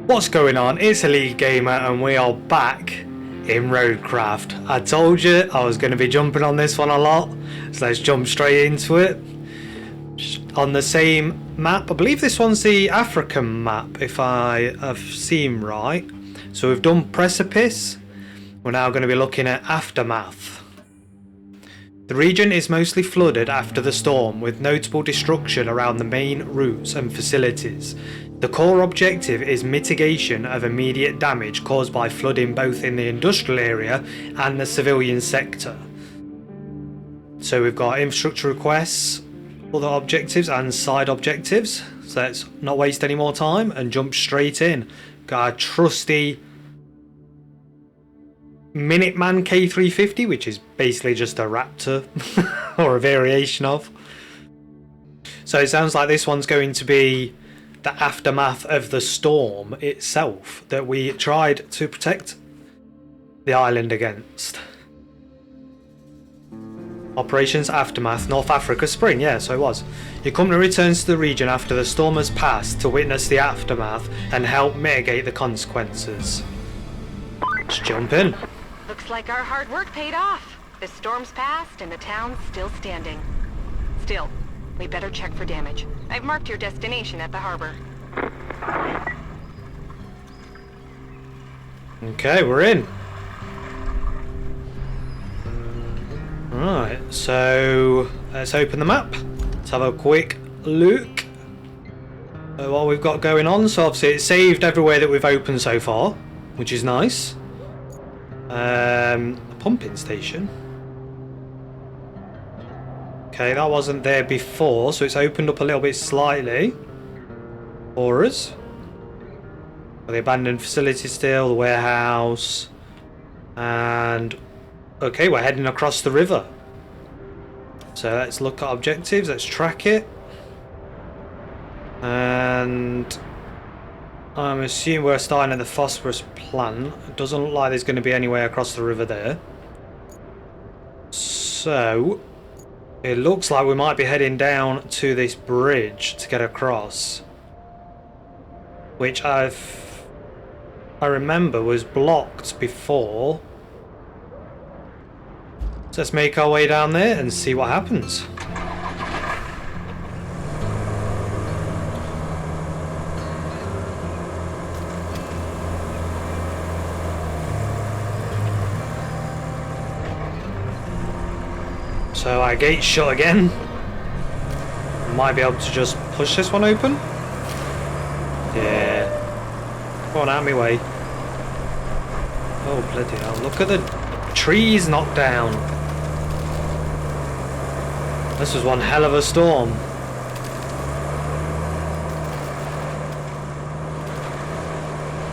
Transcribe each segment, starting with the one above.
What's going on? It's Elite Gamer and we are back in Roadcraft. I told you I was going to be jumping on this one a lot, so let's jump straight into it. On the same map, I believe this one's the African map if I have seen right. So we've done Precipice, we're now going to be looking at Aftermath. The region is mostly flooded after the storm, with notable destruction around the main routes and facilities. The core objective is mitigation of immediate damage caused by flooding both in the industrial area and the civilian sector. So we've got infrastructure requests, other objectives and side objectives. So let's not waste any more time and jump straight in. Got a trusty Minuteman K350, which is basically just a Raptor or a variation of. So it sounds like this one's going to be the aftermath of the storm itself that we tried to protect the island against. Operations Aftermath, North Africa Spring, yeah, so it was. Your company returns to the region after the storm has passed to witness the aftermath and help mitigate the consequences. Let's jump in. Looks like our hard work paid off. The storm's passed and the town's still standing. Still, we better check for damage. I've marked your destination at the harbor. Okay, we're in. Right, so let's open the map. Let's have a quick look at what we've got going on. So obviously it's saved everywhere that we've opened so far, which is nice. A pumping station. Okay, that wasn't there before, so it's opened up a little bit slightly for us. The abandoned facility still, the warehouse, and okay, we're heading across the river. So let's look at objectives, let's track it. And I'm assuming we're starting at the phosphorus plant. It doesn't look like there's going to be anywhere across the river there. So it looks like we might be heading down to this bridge to get across, which I remember was blocked before. So let's make our way down there and see what happens. So our gate's shut again. Might be able to just push this one open. Yeah. Come on, out of my way. Oh, bloody hell. Look at the trees knocked down. This was one hell of a storm.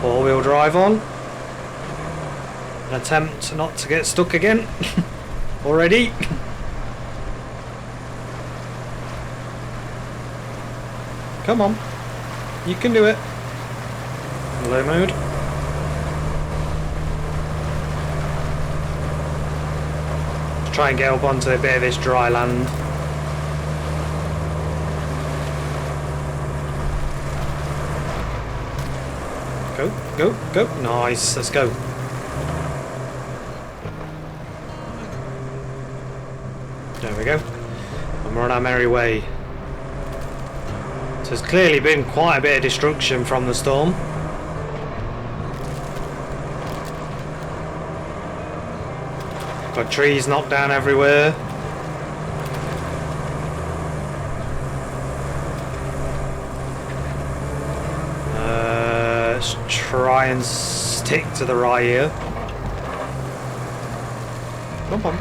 Four-wheel drive on. An attempt not to get stuck again. Already. Come on. You can do it. Low mode. Let's try and get up onto a bit of this dry land. Go, go, go. Nice, let's go. There we go. And we're on our merry way. So there's clearly been quite a bit of destruction from the storm. Got trees knocked down everywhere. Let's try and stick to the right here. Come on.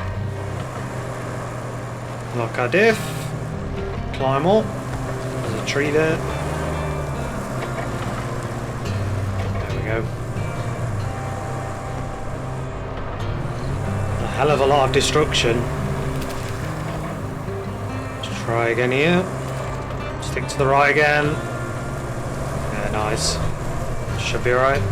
Lock our diff. Climb up. There's a tree there. There we go. A hell of a lot of destruction. Let's try again here. Stick to the right again. Yeah, nice. Should be alright.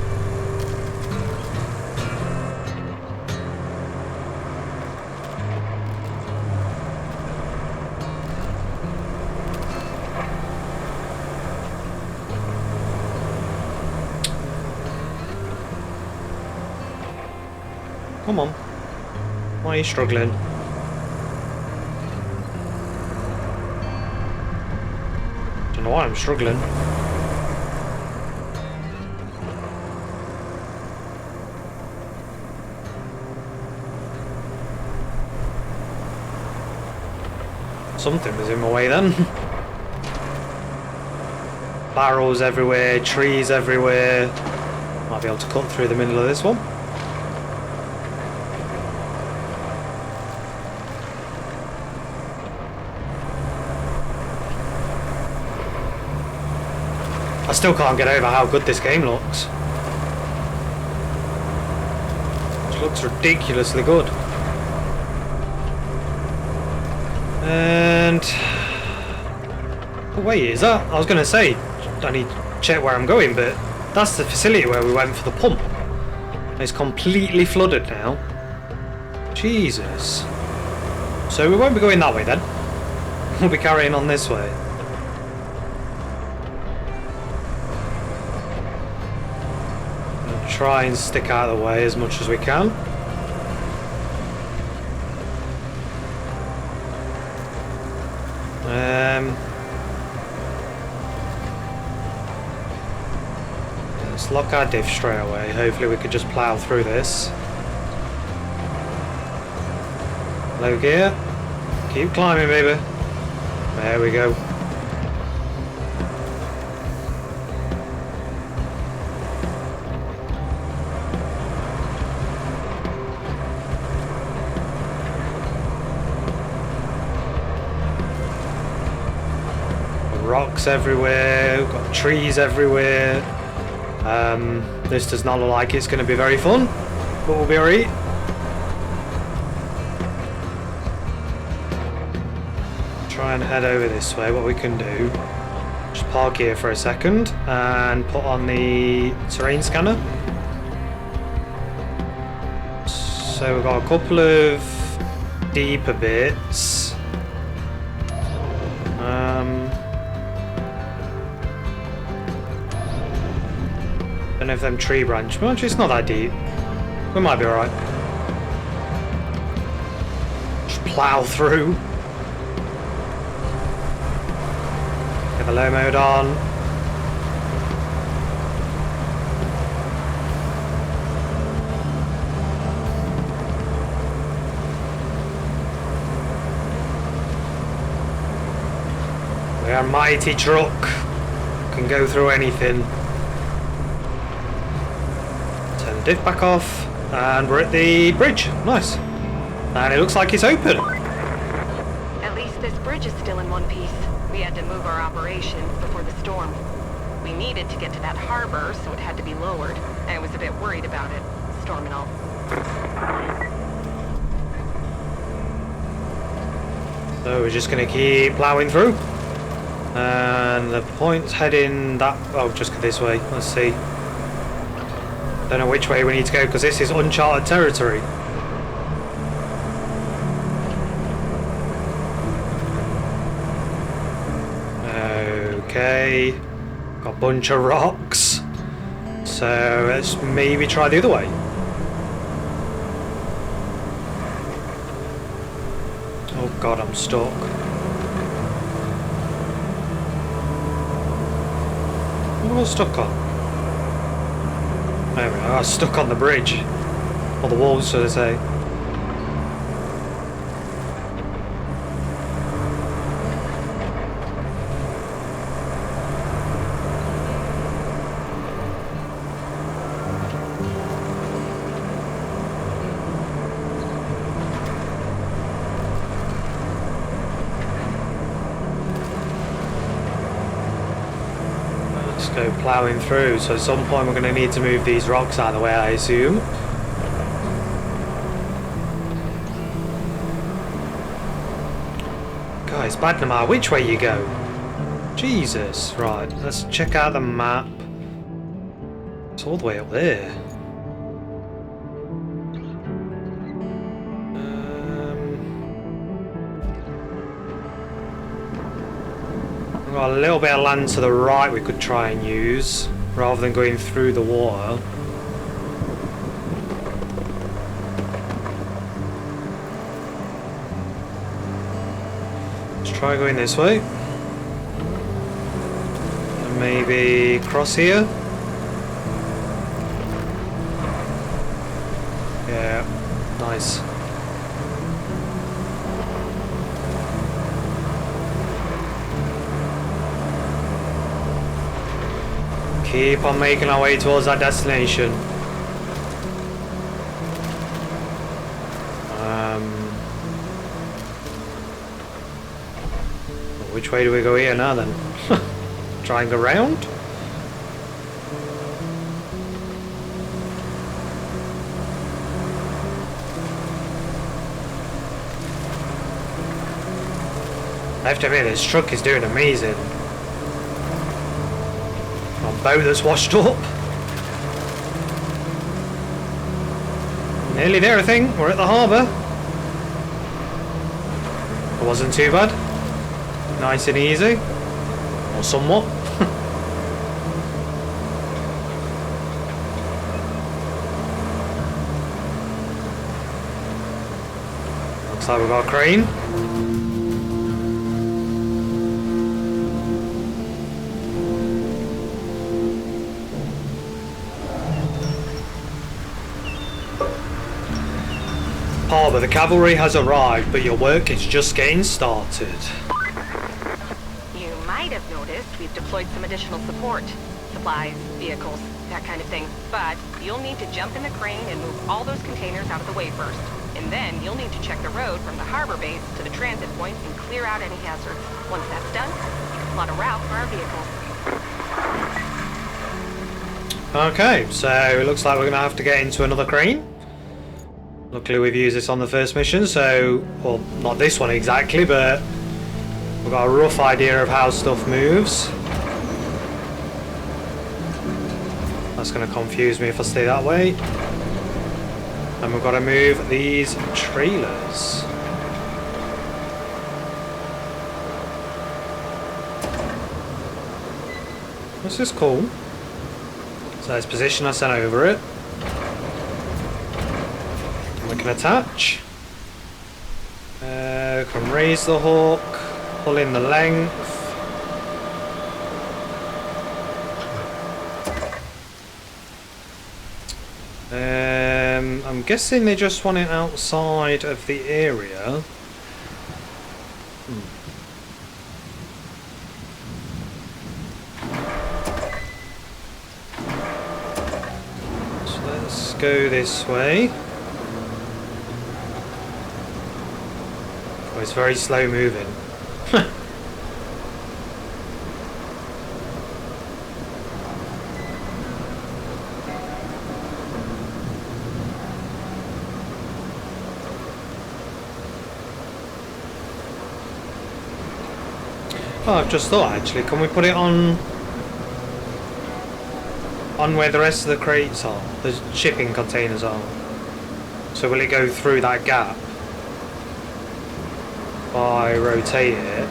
Come on. Why are you struggling? Don't know why I'm struggling. Something was in my way then. Barrels everywhere, trees everywhere. Might be able to cut through the middle of this one. I still can't get over how good this game looks. It looks ridiculously good. And... oh, wait, is that? I was going to say, I need to check where I'm going, but that's the facility where we went for the pump. It's completely flooded now. Jesus. So we won't be going that way then. We'll be carrying on this way. Try and stick out of the way as much as we can. Let's lock our diff straight away. Hopefully we could just plough through this. Low gear. Keep climbing, baby. There we go. Rocks everywhere, we've got trees everywhere. This does not look like it's going to be very fun, but we'll be alright. Try and head over this way. What we can do, just park here for a second and put on the terrain scanner. So we've got a couple of deeper bits. Don't know if them tree branch, but it's not that deep. We might be alright. Just plough through. Get the low mode on. We are a mighty truck. Can go through anything. Diff back off, and we're at the bridge. Nice. And it looks like it's open. At least this bridge is still in one piece. We had to move our operations before the storm. We needed to get to that harbor, so it had to be lowered. I was a bit worried about it, storm and all. So we're just going to keep ploughing through. And the point's heading that... oh, just go this way. Let's see. Don't know which way we need to go because this is uncharted territory. Okay, got a bunch of rocks, so let's maybe try the other way. Oh god, I'm stuck. What am I stuck on? There we go, I was stuck on the bridge. Or the walls, should I say. Go ploughing through, so at some point we're going to need to move these rocks out of the way, I assume. Guys, bad no matter which way you go. Jesus, right, let's check out the map. It's all the way up there. Got a little bit of land to the right we could try and use rather than going through the water. try going this way. And maybe cross here. Yeah, nice. Keep on making our way towards our destination. Which way do we go here now then? Try and go round? I have to admit, this truck is doing amazing. On boat that's washed up. Nearly there, I think. We're at the harbour. It wasn't too bad. Nice and easy. Or somewhat. Looks like we've got a crane. Harbour, the cavalry has arrived, but your work is just getting started. You might have noticed we've deployed some additional support. Supplies, vehicles, that kind of thing. But you'll need to jump in the crane and move all those containers out of the way first. And then you'll need to check the road from the harbor base to the transit point and clear out any hazards. Once that's done, you can plot a route for our vehicles. Okay, so it looks like we're going to have to get into another crane. Luckily we've used this on the first mission, so... well, not this one exactly, but... we've got a rough idea of how stuff moves. That's going to confuse me if I stay that way. And we've got to move these trailers. This is cool. So let's position us and over it. And we can attach. Can raise the hook, pull in the length. I'm guessing they just want it outside of the area. So let's go this way. Oh, it's very slow moving. Oh, I've just thought actually, can we put it on where the rest of the crates are, the shipping containers are? So will it go through that gap if I rotate it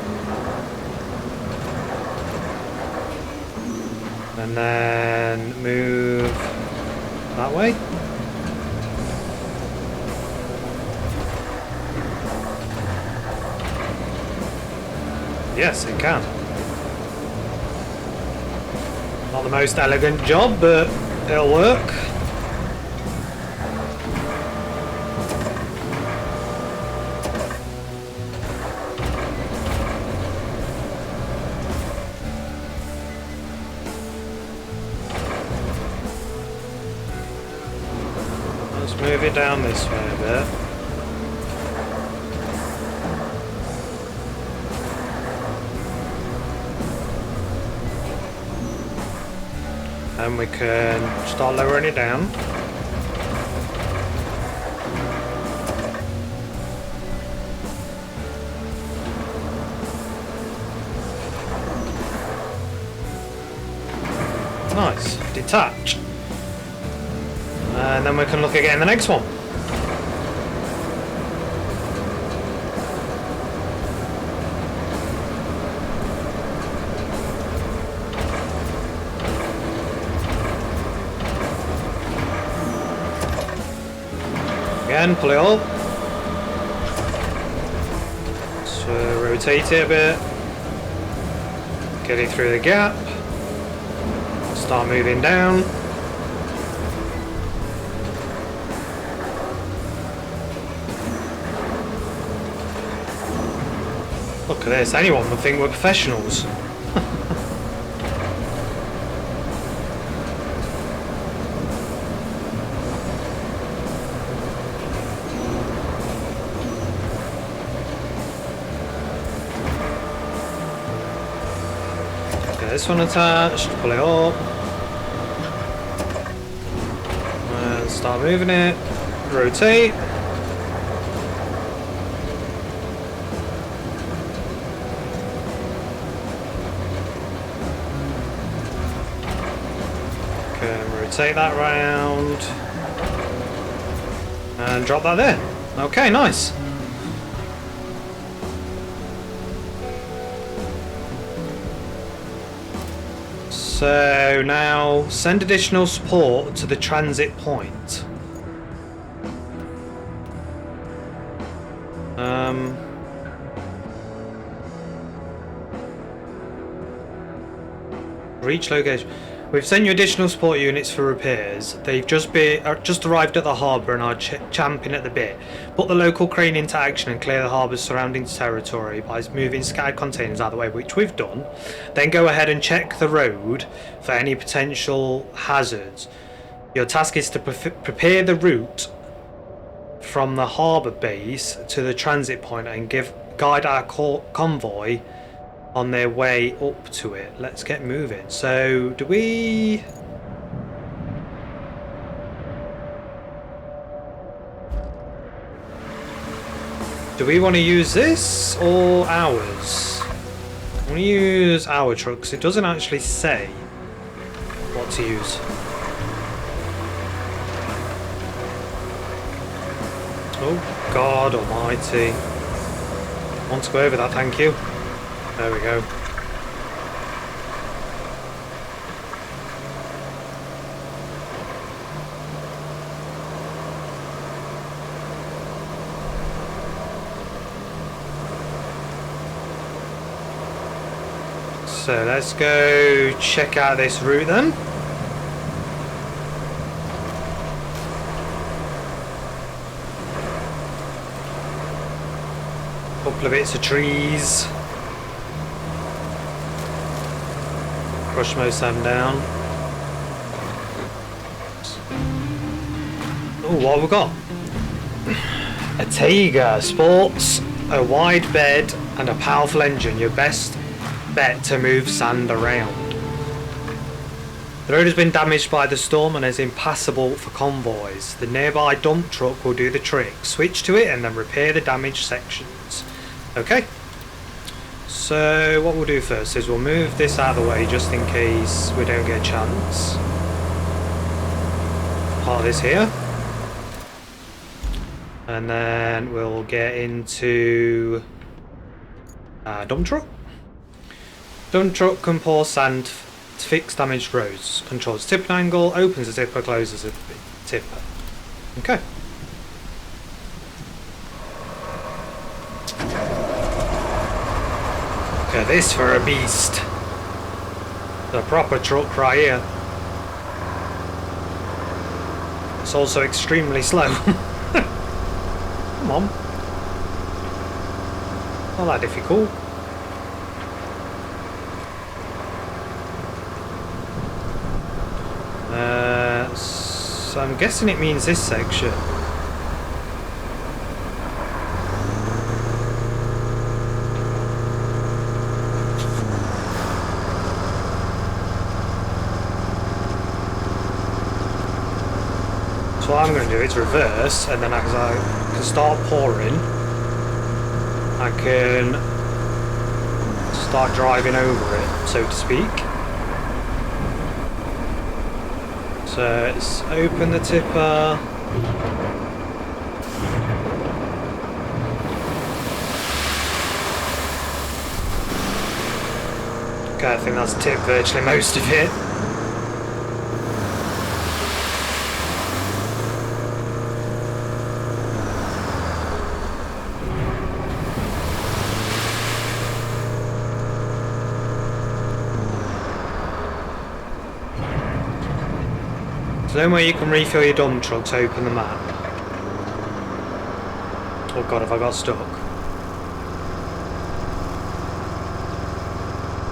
and then move that way? Yes, it can. Not the most elegant job, but it'll work. Let's move it down this way a bit. And we can start lowering it down. Nice, detach. And then we can look at getting the next one. Again, pull it up. So rotate it a bit, get it through the gap, start moving down. Look at this, anyone would think we're professionals. Get this one attached, pull it up. And start moving it, rotate. Rotate that round and drop that there. Okay, nice. So now send additional support to the transit point. Reach location. We've sent you additional support units for repairs. They've just arrived at the harbour and are champing at the bit. Put the local crane into action and clear the harbour's surrounding territory by moving scattered containers out of the way, which we've done. Then go ahead and check the road for any potential hazards. Your task is to prepare the route from the harbour base to the transit point and guide our convoy on their way up to it. Let's get moving. So do we want to use this or ours? I want to use our trucks. It doesn't actually say what to use. Oh God almighty. I want to go over that, thank you. There we go. So let's go check out this route then. Couple of bits of trees. Crush most of them down. Oh, what have we got? A Taiga sports a wide bed and a powerful engine. Your best bet to move sand around. The road has been damaged by the storm and is impassable for convoys. The nearby dump truck will do the trick. Switch to it and then repair the damaged sections. Okay. So what we'll do first is we'll move this out of the way just in case we don't get a chance. Part this here. And then we'll get into dump truck. Dump truck can pour sand to fix damaged roads. Controls tipping angle, opens the tipper, closes the tipper. Okay. Look at this for a beast. The proper truck right here. It's also extremely slow. Come on. Not that difficult. So I'm guessing it means this section. So what I'm going to do is reverse, and then as I can start pouring, I can start driving over it, so to speak. So let's open the tipper. Okay, I think that's tipped virtually most of it. So then where you can refill your dump trucks, open the map. Oh god, have I got stuck?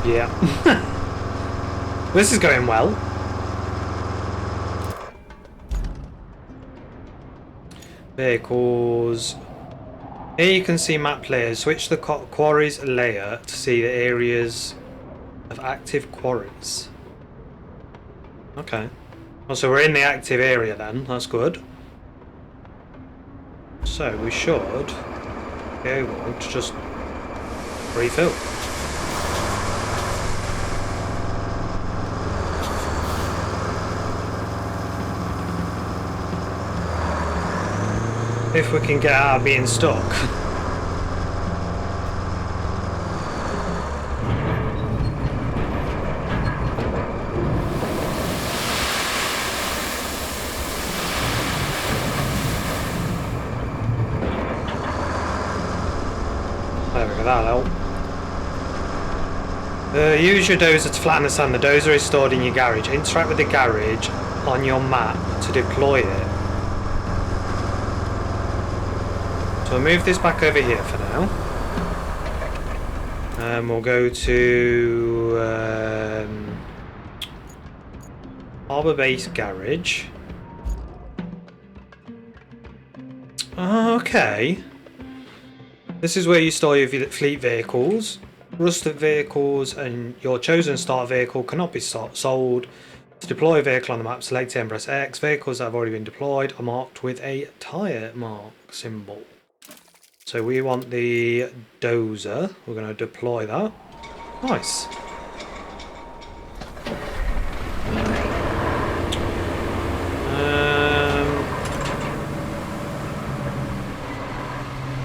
Yeah. This is going well. Vehicles. Here you can see map layers. Switch the quarries layer to see the areas of active quarries. Okay. Oh, so we're in the active area then. That's good. So we should be able to just refill. If we can get out of being stuck. There we go, that'll help. Use your dozer to flatten the sand. The dozer is stored in your garage. Interact with the garage on your map to deploy it. So we'll move this back over here for now. And we'll go to Harbour Base Garage. Okay. This is where you store your fleet vehicles. Rusted vehicles and your chosen start vehicle cannot be sold. To deploy a vehicle on the map, select it and press X. Vehicles that have already been deployed are marked with a tyre mark symbol. So we want the dozer. We're going to deploy that. Nice.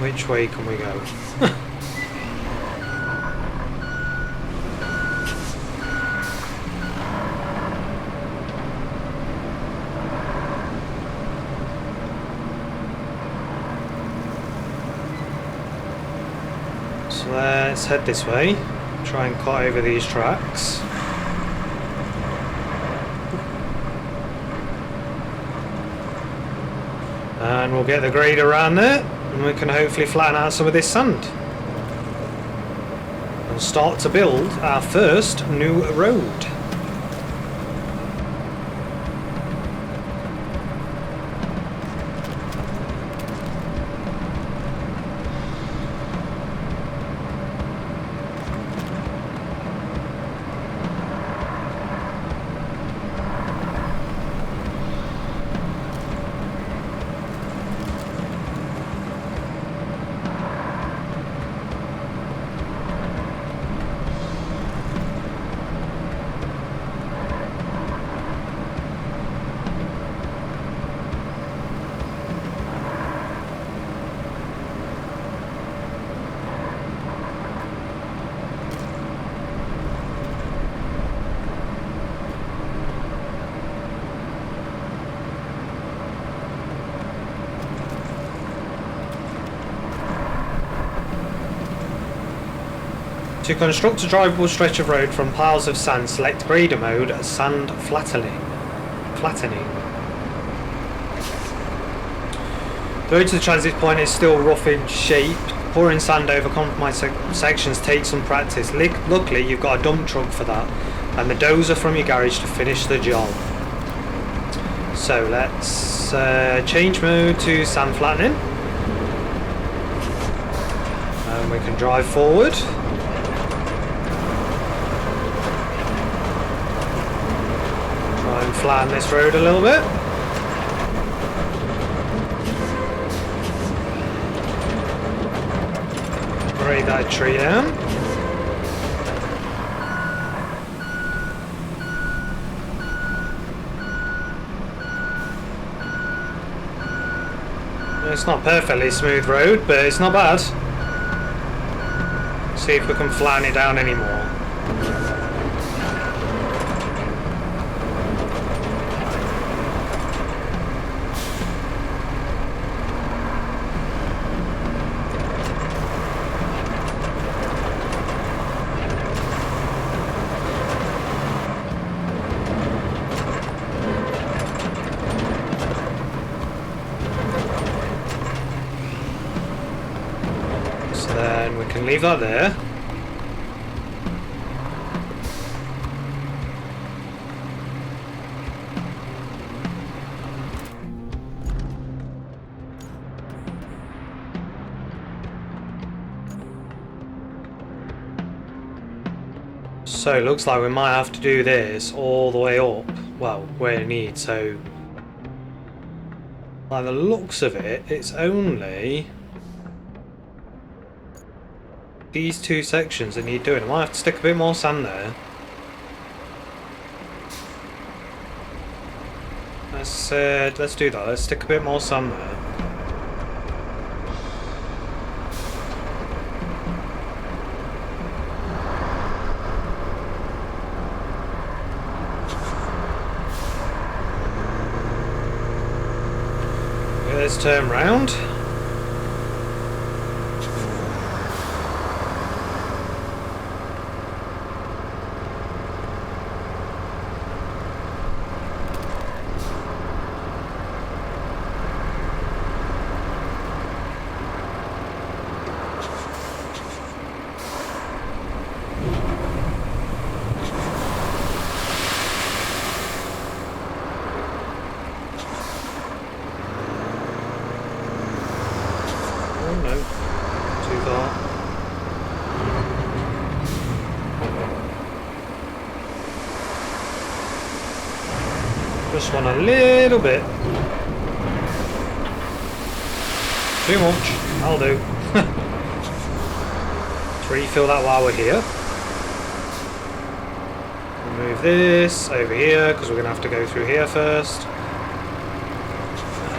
Which way can we go? So let's head this way. Try and cut over these tracks. And we'll get the grader around there. And we can hopefully flatten out some of this sand and start to build our first new road. To construct a drivable stretch of road from piles of sand, select grader mode, sand flattening. The road to the transit point is still rough in shape. Pouring sand over compromised sections takes some practice. Luckily, you've got a dump truck for that, and the dozer from your garage to finish the job. So let's change mode to sand flattening, and we can drive forward. Try and flatten this road a little bit. Break that tree down. It's not perfectly smooth road, but it's not bad. See if we can flatten it down anymore. can leave that there. So it looks like we might have to do this all the way up. Well, where it needs, so... By the looks of it, it's only... these two sections that need doing. I might have to stick a bit more sand there. Let's do that. Let's stick a bit more sand there. Let's turn round. Just want a little bit. Too much. I'll do. Let's refill that while we're here. Move this over here because we're going to have to go through here first.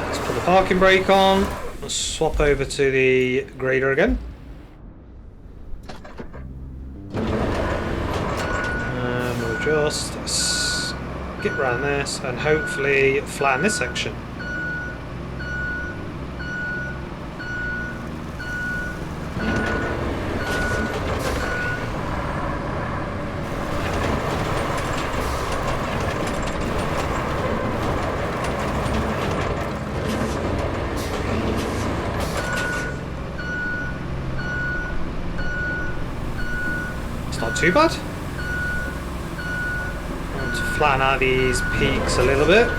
Let's put the parking brake on. Let's swap over to the grader again. And we'll just get around this and hopefully flatten this section. It's not too bad. Flatten out these peaks a little bit.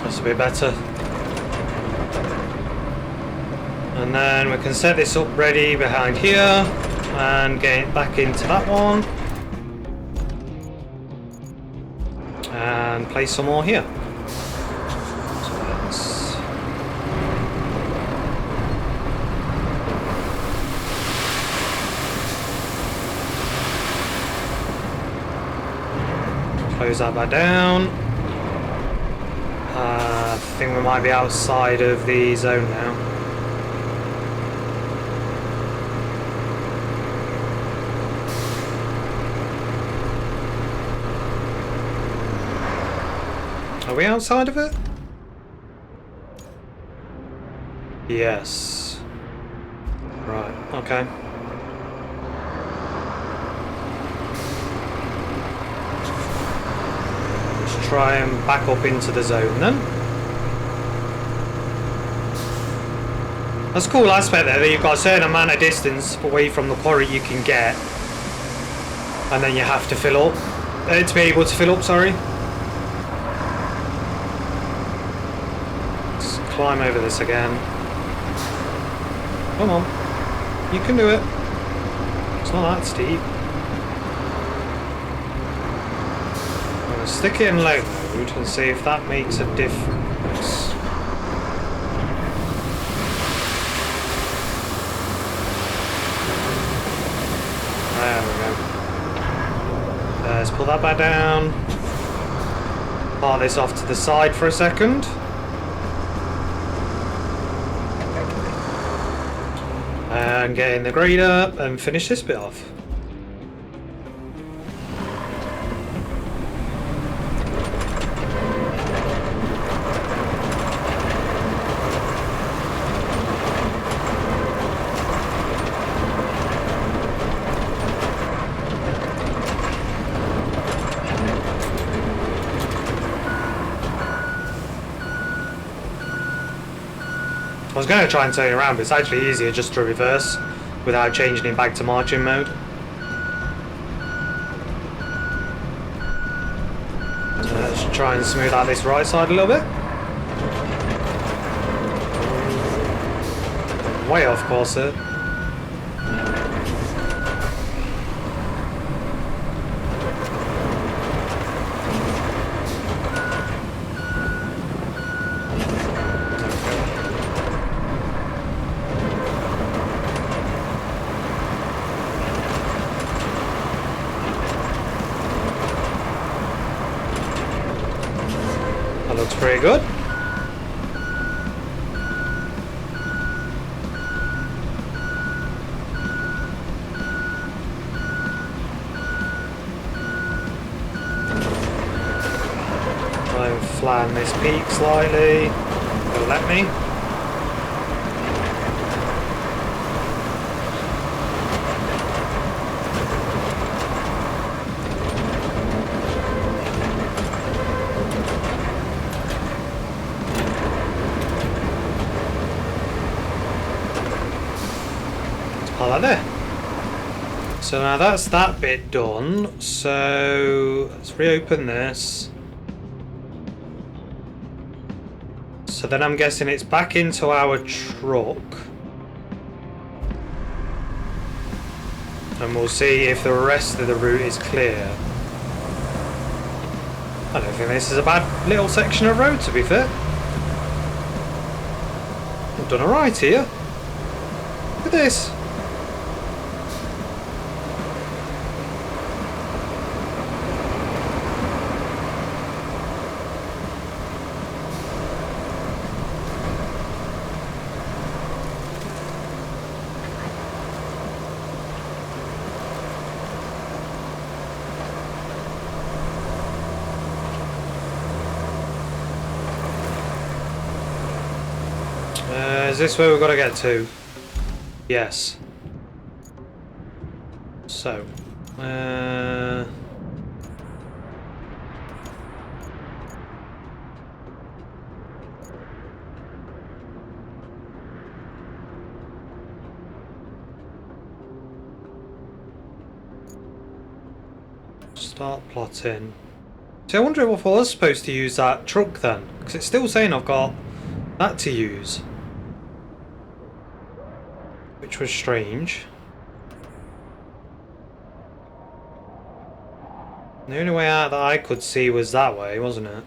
A bit better, and then we can set this up ready behind here and get it back into that one and place some more here. So let's close that back down. I think we might be outside of the zone now. Are we outside of it? Yes. Right, okay. Let's try and back up into the zone then. That's a cool aspect there, that you've got a certain amount of distance away from the quarry you can get, and then you have to fill up, to be able to fill up, sorry. Let's climb over this again. Come on, you can do it. It's not that steep. I'm going to stick it in low mode and see if that makes a difference. There we go. Let's pull that back down. Bar this off to the side for a second. And get in the grader and finish this bit off. I was going to try and turn it around, but it's actually easier just to reverse without changing it back to marching mode. So let's try and smooth out this right side a little bit. Way off course here. Looks pretty good. Try and flatten this peak slightly. It'll let me. Like there. So now that's that bit done. So let's reopen this. So then I'm guessing it's back into our truck. And we'll see if the rest of the route is clear. I don't think this is a bad little section of road, to be fair. I've done alright here. Look at this. Is this where we've got to get to? Yes. So, start plotting. See, I wonder if I was supposed to use that truck then, because it's still saying I've got that to use. Which was strange. The only way out that I could see was that way, wasn't it?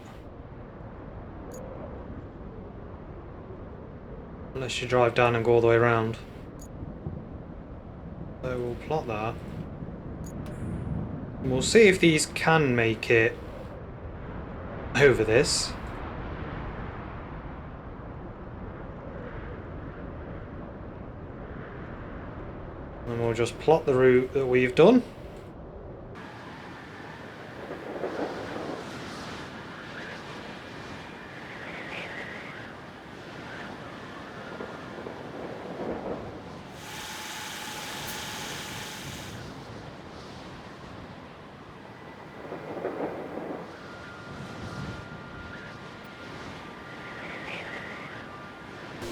Unless you drive down and go all the way around. So we'll plot that. And we'll see if these can make it over this. And we'll just plot the route that we've done.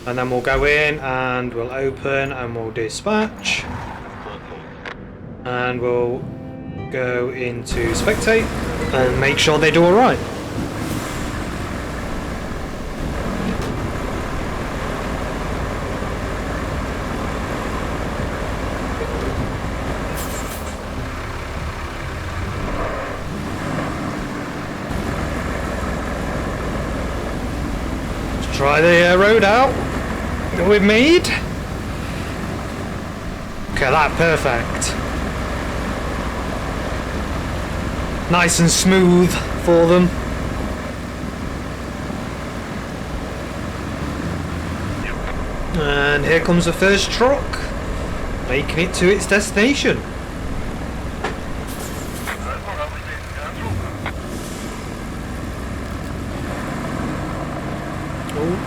And then we'll go in and we'll open and we'll dispatch. And we'll go into spectate and make sure they do alright. Let's try the road out that we've made. Okay, that's perfect. Nice and smooth for them. And here comes the first truck, making it to its destination. Oh.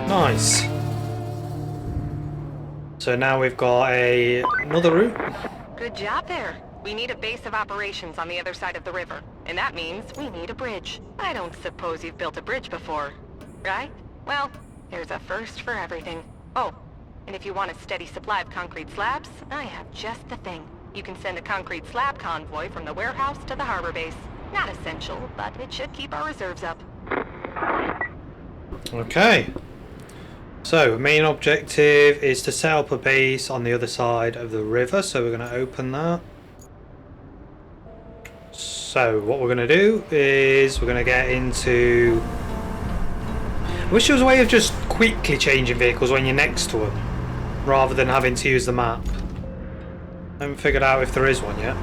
Nice. So now we've got another route. Good job there. We need a base of operations on the other side of the river. And that means we need a bridge. I don't suppose you've built a bridge before, right? Well, there's a first for everything. Oh, and if you want a steady supply of concrete slabs, I have just the thing. You can send a concrete slab convoy from the warehouse to the harbor base. Not essential, but it should keep our reserves up. Okay. So, main objective is to set up a base on the other side of the river, so we're going to open that. So, what we're going to do is we're going to get into... I wish there was a way of just quickly changing vehicles when you're next to them, rather than having to use the map. I haven't figured out if there is one yet.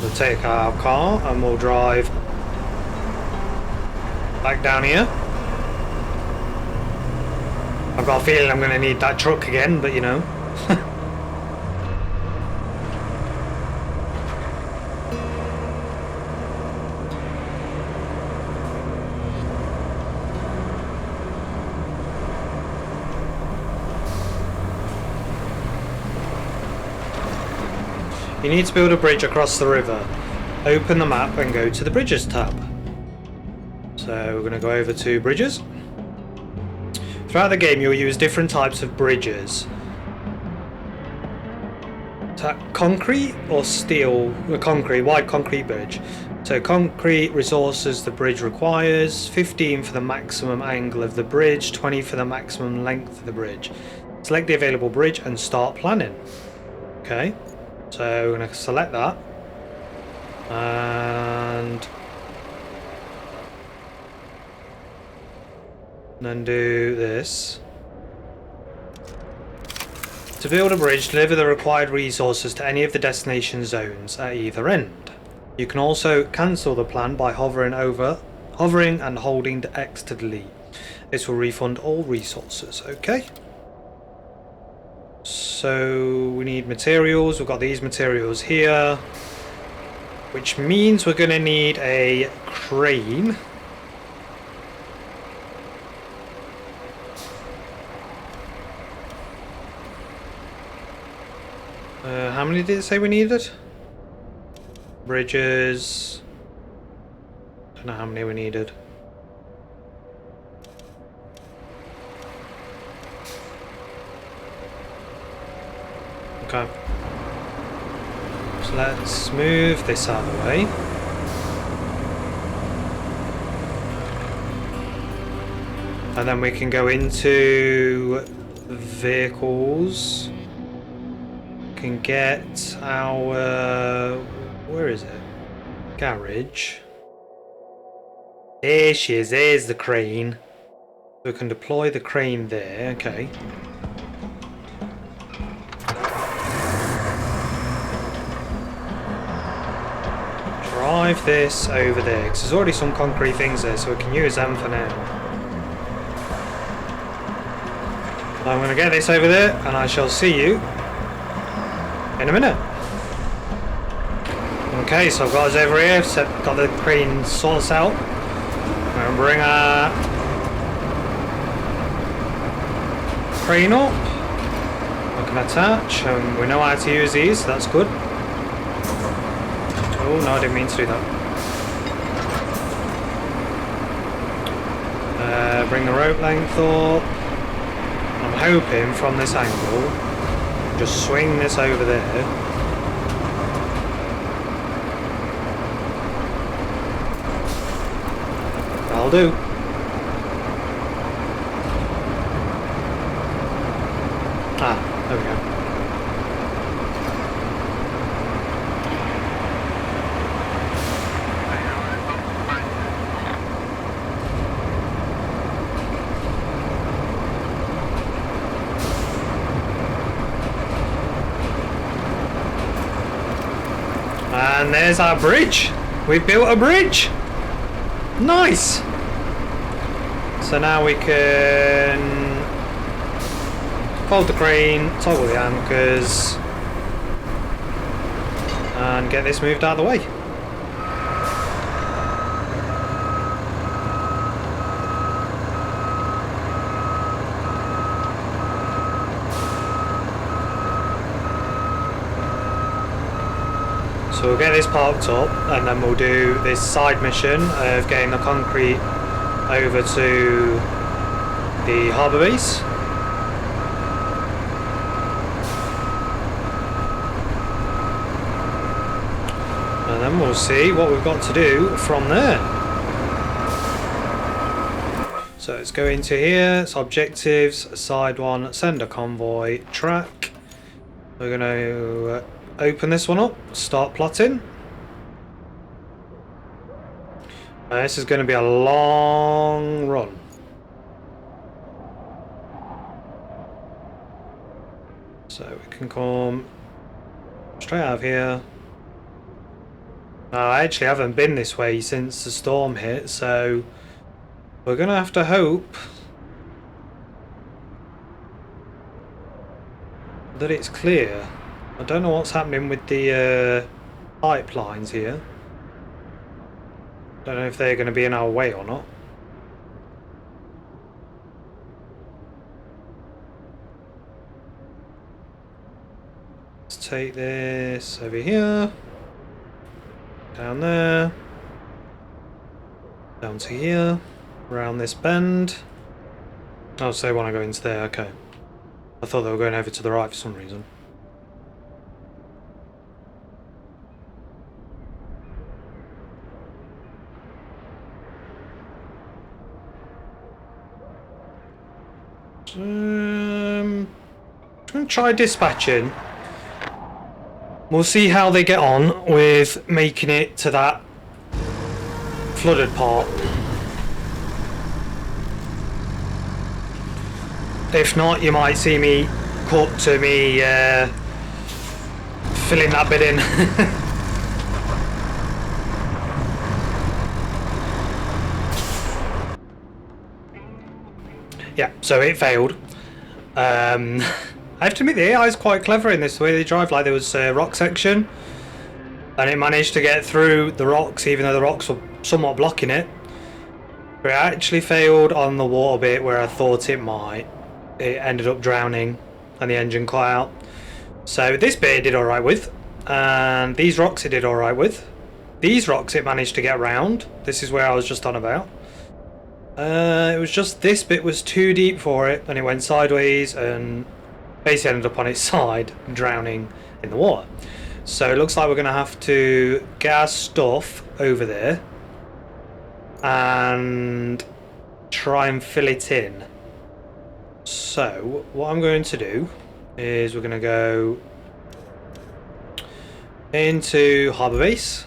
We'll take our car and we'll drive back down here. I've got a feeling I'm going to need that truck again, but you know. You need to build a bridge across the river. Open the map and go to the Bridges tab. So we're going to go over to Bridges. Throughout the game you'll use different types of bridges. Concrete or steel, wide concrete bridge. So concrete resources the bridge requires, 15 for the maximum angle of the bridge, 20 for the maximum length of the bridge. Select the available bridge and start planning. Okay, so we're going to select that. And then do this. To build a bridge, deliver the required resources to any of the destination zones at either end. You can also cancel the plan by hovering and holding the X to delete. This will refund all resources. Okay. So we need materials. We've got these materials here, which means we're going to need a crane. How many did it say we needed? Bridges. Don't know how many we needed. Okay. So let's move this out of the way. And then we can go into vehicles. Can get our... where is it? Garage. There she is. There's the crane. We can deploy the crane there. Okay. Drive this over there, because there's already some concrete things there, so we can use them for now. I'm going to get this over there, and I shall see you in a minute. Okay, so I've got us over here, got the crane sorted out. I'm going to bring our crane up. I can attach, and we know how to use these, so that's good. Oh no, I didn't mean to do that. Bring the rope length up. I'm hoping from this angle, just swing this over there. That'll do. Ah, there we go. And And there's our bridge. We've built a bridge. Nice. So now we can fold the crane, toggle the anchors, and get this moved out of the way. So we'll get this parked up, and then we'll do this side mission of getting the concrete over to the harbour base. And then we'll see what we've got to do from there. So let's go into here, it's objectives, side one, send a convoy, track. We're going to open this one up, start plotting. This is going to be a long run. So we can come straight out of here. Now, I actually haven't been this way since the storm hit, so we're going to have to hope that it's clear. I don't know what's happening with the pipelines here. Don't know if they're going to be in our way or not. Let's take this over here. Down there. Down to here. Around this bend. Oh, so they want to go into there, okay. I thought they were going over to the right for some reason. I'm going to try dispatching. We'll see how they get on with making it to that flooded part. If not, you might see me cut to me filling that bit in. Yeah, so it failed. I have to admit the AI is quite clever in this way they drive. Like there was a rock section and it managed to get through the rocks even though the rocks were somewhat blocking it. But it actually failed on the water bit where I thought it might. It ended up drowning and the engine cut out. So this bit it did alright with. And these rocks it did alright with. These rocks it managed to get around. This is where I was just on about. It was just this bit was too deep for it and it went sideways and basically ended up on its side drowning in the water. So it looks like we're going to have to get our stuff over there and try and fill it in. So what I'm going to do is we're going to go into harbour base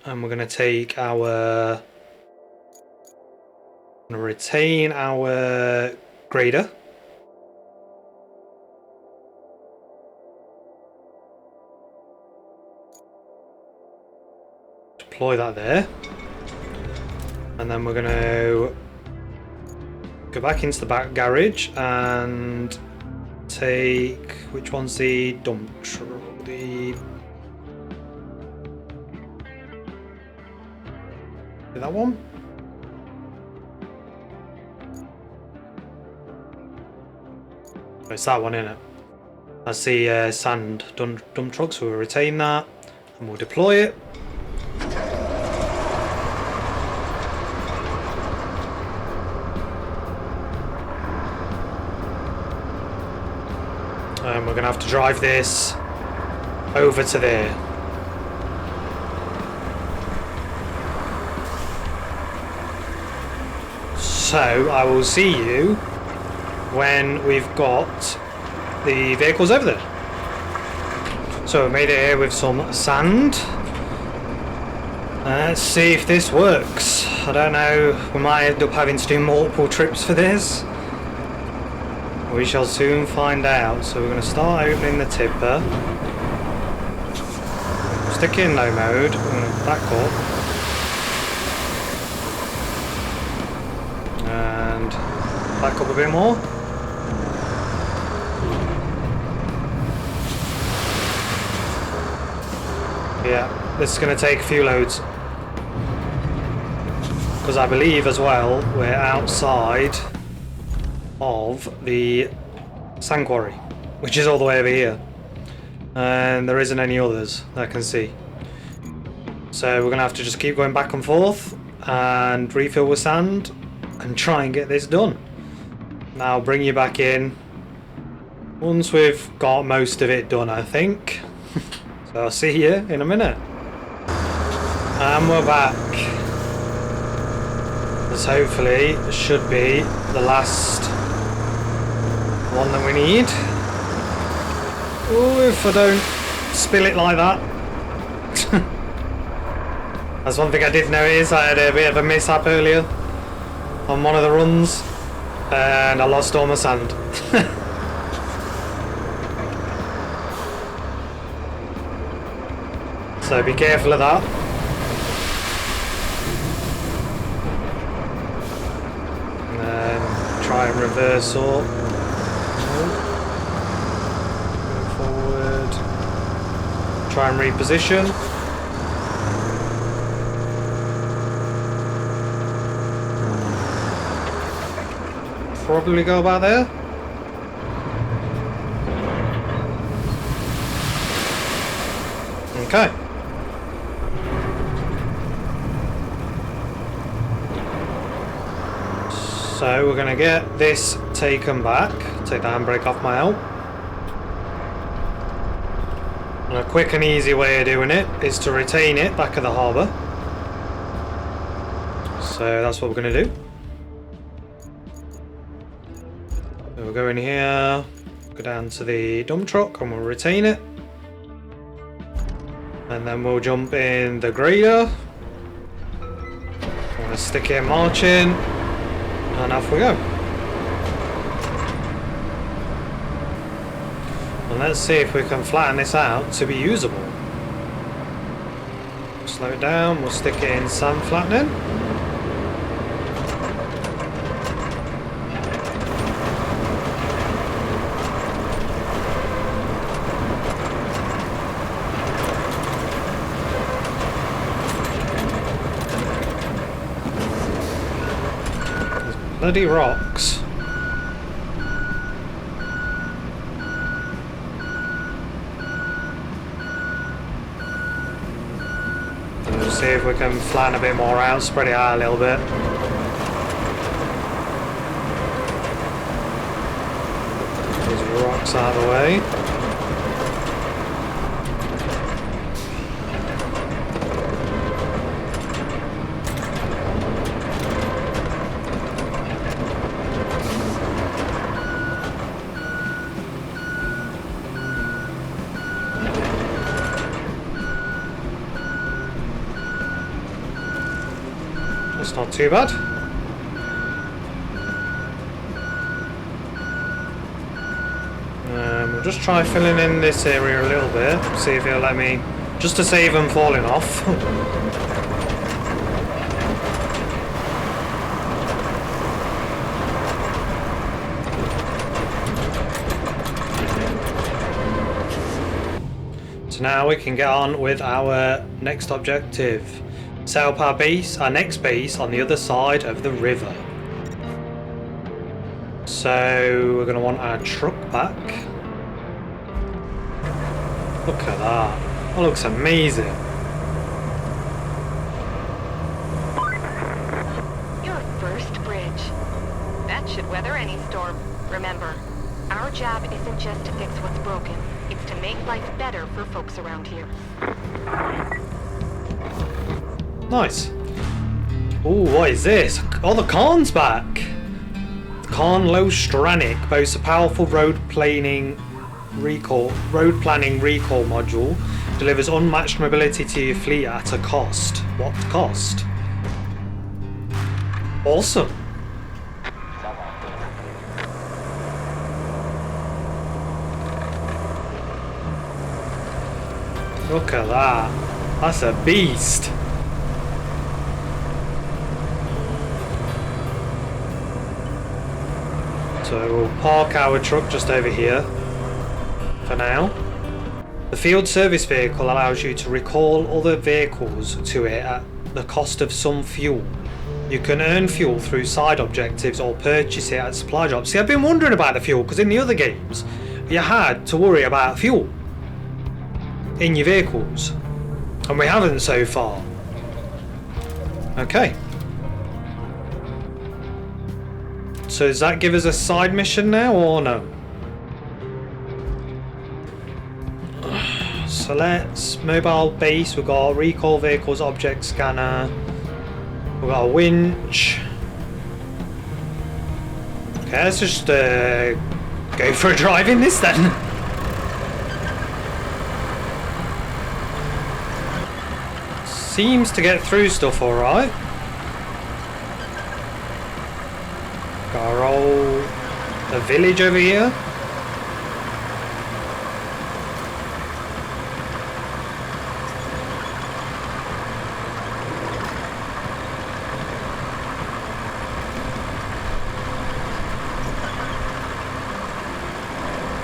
and we're going to take our retain our grader. Deploy that there. And then we're going to go back into the back garage and take, which one's the dump truck? That one? It's that one, isn't it? That's the sand dump truck, so we'll retain that and we'll deploy it. And we're going to have to drive this over to there. So I will see you when we've got the vehicles over there. So we made it here with some sand. Let's see if this works. I don't know, we might end up having to do multiple trips for this. We shall soon find out. So we're going to start opening the tipper. stick in no mode. Back up. And back up a bit more. Yeah, this is going to take a few loads. Because I believe as well we're outside of the sand quarry, which is all the way over here. And there isn't any others that I can see. So we're going to have to just keep going back and forth and refill with sand and try and get this done. Now I'll bring you back in once we've got most of it done, I think. So I'll see you in a minute. And we're back. This hopefully should be the last one that we need. Oh, if I don't spill it like that. That's one thing I did notice. I had a bit of a mishap earlier on one of the runs and I lost all my sand. So be careful of that. And then try and reverse up. Go forward. Try and reposition. Probably go about there. Okay. So we're going to get this taken back. Take the handbrake off my helm. And a quick and easy way of doing it is to retain it back at the harbour. So that's what we're going to do. So we'll go in here, go down to the dump truck and we'll retain it. And then we'll jump in the grader. We'll stick it in marching. And off we go. And let's see if we can flatten this out to be usable. Slow it down, we'll stick it in sand flattening. Bloody rocks. We'll see if we can flatten a bit more out, spread it out a little bit. These rocks out of the way. That's not too bad. We'll just try filling in this area a little bit, see if it'll let me, just to save them falling off. So now we can get on with our next objective. Set up our next base on the other side of the river. So we're going to want our truck back. Look at that. That looks amazing. Your first bridge. That should weather any storm. Remember, our job isn't just to fix what's broken. It's to make life better for folks around here. Nice. Ooh, what is this? Oh, the Khan's back. The Khan Low-Stranic boasts a powerful road planning recall module. Delivers unmatched mobility to your fleet at a cost. What cost? Awesome. Look at that. That's a beast. So we'll park our truck just over here for now. The field service vehicle allows you to recall other vehicles to it at the cost of some fuel. You can earn fuel through side objectives or purchase it at supply drops. See, I've been wondering about the fuel because in the other games you had to worry about fuel in your vehicles, and we haven't so far. Okay. So does that give us a side mission now or no? So let's mobile base. We've got recall vehicles, object scanner. We've got a winch. Okay, let's just go for a drive in this then. Seems to get through stuff alright. Got our old village over here.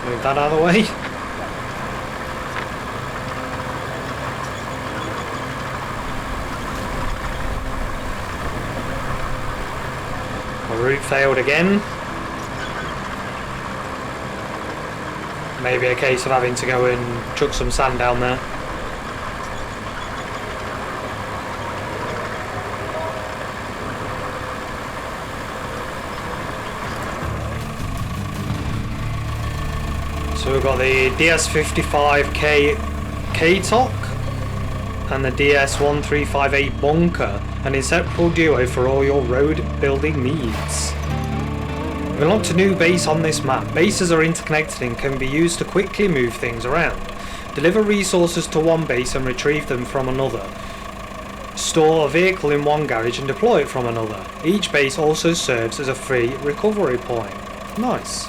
Move that out of the way. Route failed again. Maybe a case of having to go and chuck some sand down there. So we've got the DS55K K-Tok and the DS1358 Bunker, an inseparable duo for all your road building needs. We've unlocked a new base on this map. Bases are interconnected and can be used to quickly move things around. Deliver resources to one base and retrieve them from another. Store a vehicle in one garage and deploy it from another. Each base also serves as a free recovery point. Nice.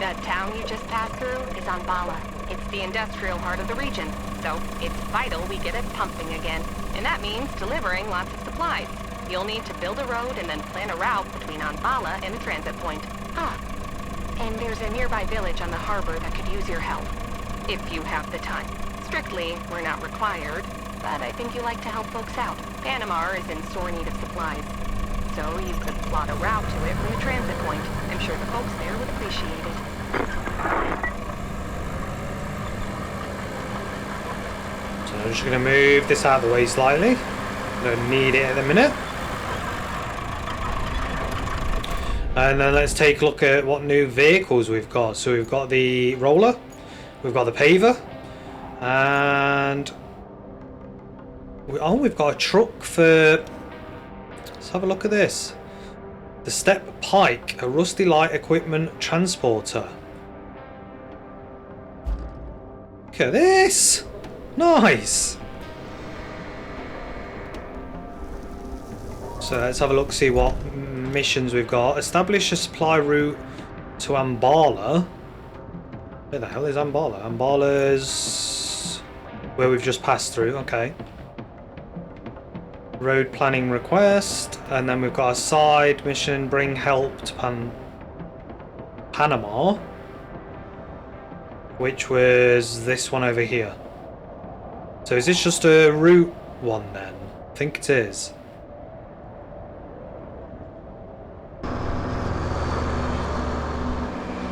That town you just passed through is Anbala. It's the industrial heart of the region, so it's vital we get it pumping again. And that means delivering lots of supplies. You'll need to build a road and then plan a route between Anbala and the transit point. Ah, and there's a nearby village on the harbor that could use your help. If you have the time. Strictly, we're not required, but I think you like to help folks out. Panama is in sore need of supplies. So you could plot a route to it from the transit point. I'm sure the folks there would appreciate it. So I'm just going to move this out of the way slightly. Don't need it at the minute. And then let's take a look at what new vehicles we've got. So we've got the roller, we've got the paver, and we've got a truck for. Let's have a look at this. The Step Pike, a rusty light equipment transporter. Look at this! Nice! So let's have a look, see what missions we've got. Establish a supply route to Ambala. Where the hell is Ambala? Ambala's where we've just passed through, okay. Road planning request, and then we've got a side mission, bring help to Panama, which was this one over here. So is this just a route one then? I think it is.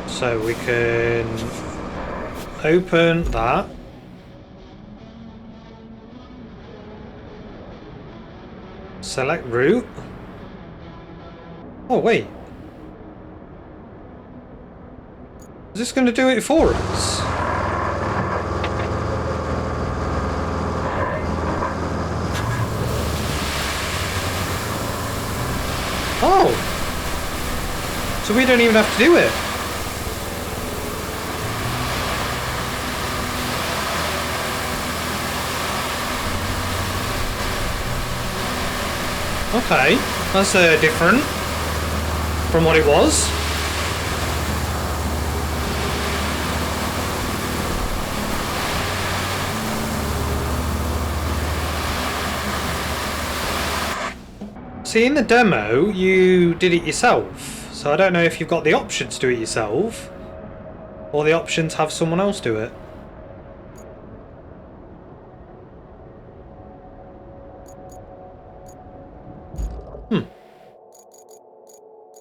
So we can open that. Select route. Oh wait. Is this going to do it for us? Oh. So we don't even have to do it. Okay, that's different from what it was. See, in the demo, you did it yourself. So I don't know if you've got the option to do it yourself, or the option to have someone else do it.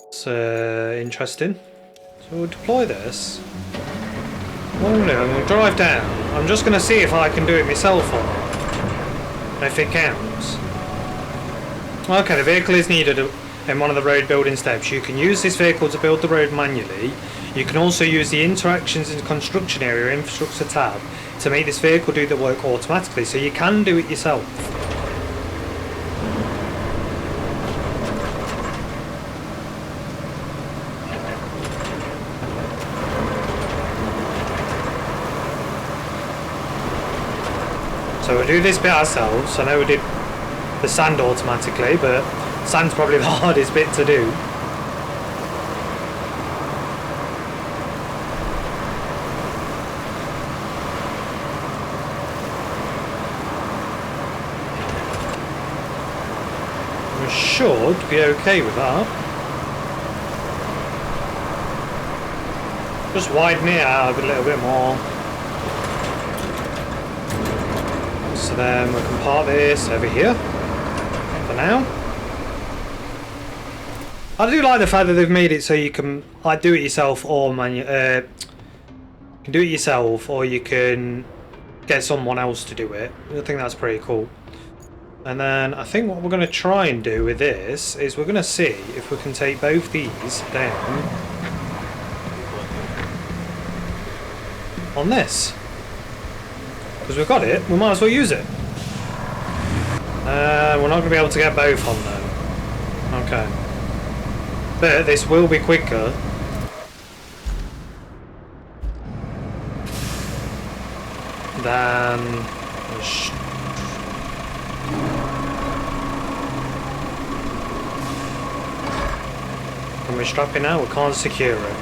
It's interesting. So we'll deploy this. What I'm going to drive down. I'm just going to see if I can do it myself or not. If it counts. Okay, the vehicle is needed in one of the road building steps. You can use this vehicle to build the road manually. You can also use the interactions in the construction area infrastructure tab to make this vehicle do the work automatically. So you can do it yourself. So we'll do this bit ourselves. I know we did the sand automatically, but sand's probably the hardest bit to do. We should be okay with that. Just widen it out a little bit more. So then we can park this over here for now. I do like the fact that they've made it so you can like do it yourself or you can do it yourself or you can get someone else to do it. I think that's pretty cool. And then I think what we're going to try and do with this is we're going to see if we can take both these down on this. Because we've got it, we might as well use it. We're not going to be able to get both on though. Okay. But this will be quicker. Than... Can we strap it now? We can't secure it.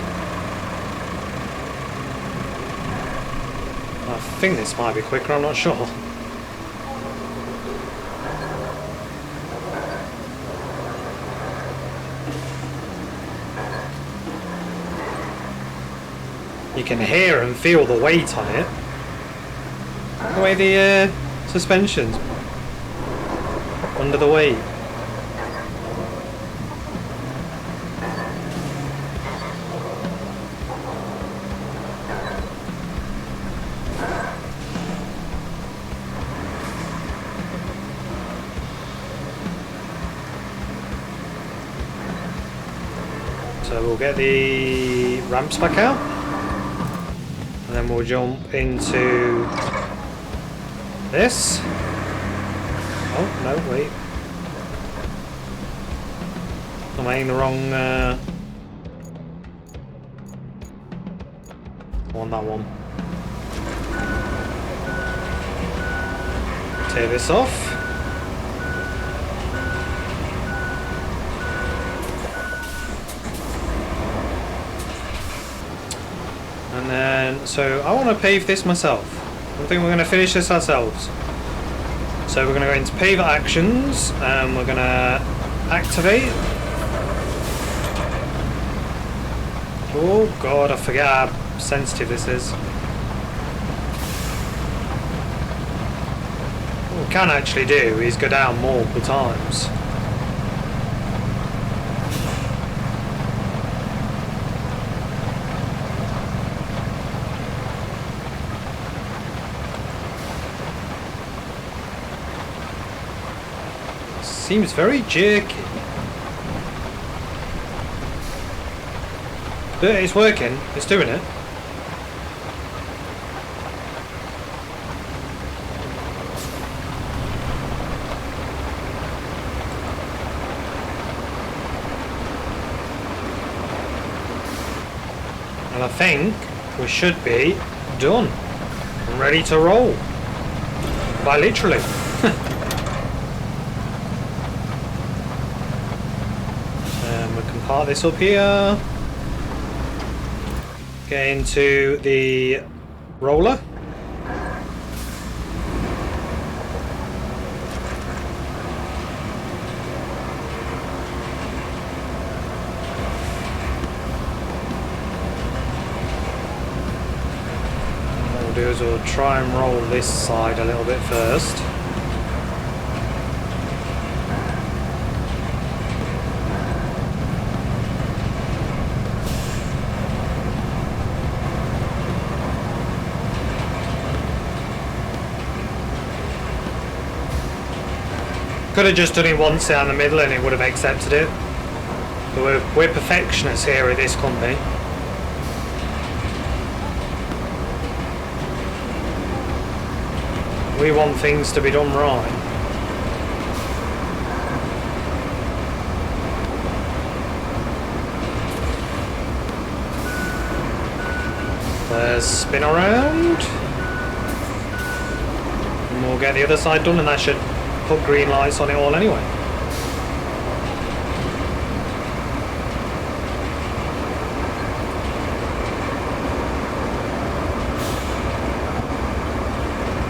I think this might be quicker, I'm not sure. You can hear and feel the weight on it. The way the suspension's under the weight. So we'll get the ramps back out and then we'll jump into this. Oh no, wait. I'm aiming the wrong on that one. Tear this off. And then, so I want to pave this myself. I think we're going to finish this ourselves. So we're going to go into pave actions and we're going to activate. Oh god, I forget how sensitive this is. What we can actually do is go down multiple times. Seems very jerky. But it's working, it's doing it. And I think we should be done. Ready to roll. Quite literally. Park this up here. Get into the roller. we'll try and roll this side a little bit first. Could have just done it once down the middle and it would have accepted it. But we're perfectionists here at this company. We want things to be done right. Let's spin around. And we'll get the other side done, and that should put green lights on it all anyway.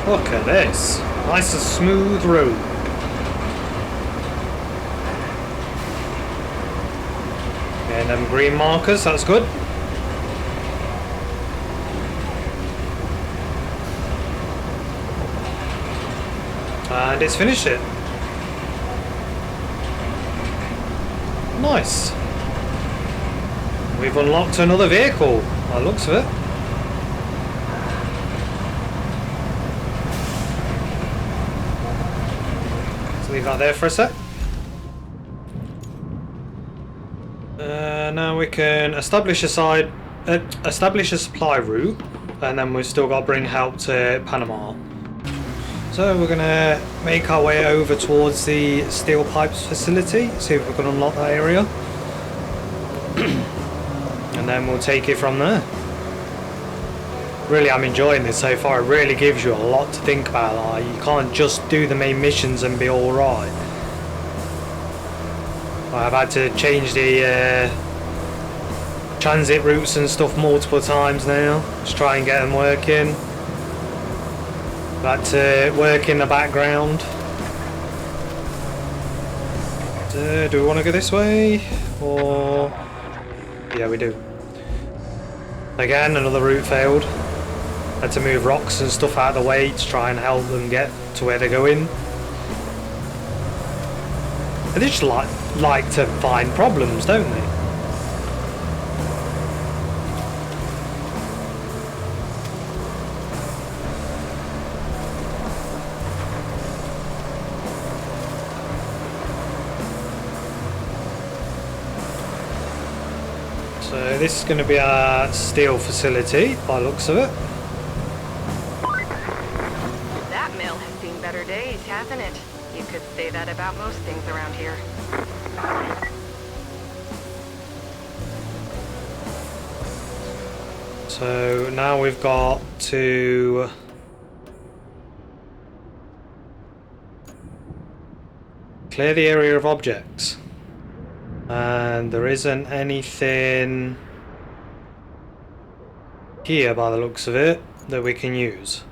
Look at this. Nice and smooth road. And them green markers, that's good. And it's finished it. Nice. We've unlocked another vehicle, by the looks of it. Leave that there for a sec. Now we can establish a supply route, and then we've still got to bring help to Panama. So we're gonna make our way over towards the steel pipes facility, see if we can unlock that area, and then we'll take it from there. Really, I'm enjoying this so far. It really gives you a lot to think about. Like, you can't just do the main missions and be alright. I've had to change the transit routes and stuff multiple times now. Just try and get them working. I've had to work in the background. Do we want to go this way? Or... yeah, we do. Again, another route failed. Had to move rocks and stuff out of the way to try and help them get to where they're going. And they just like to find problems, don't they? So this is going to be our steel facility by the looks of it. Hasn't it? You could say that about most things around here. So now we've got to clear the area of objects, and there isn't anything here by the looks of it that we can use.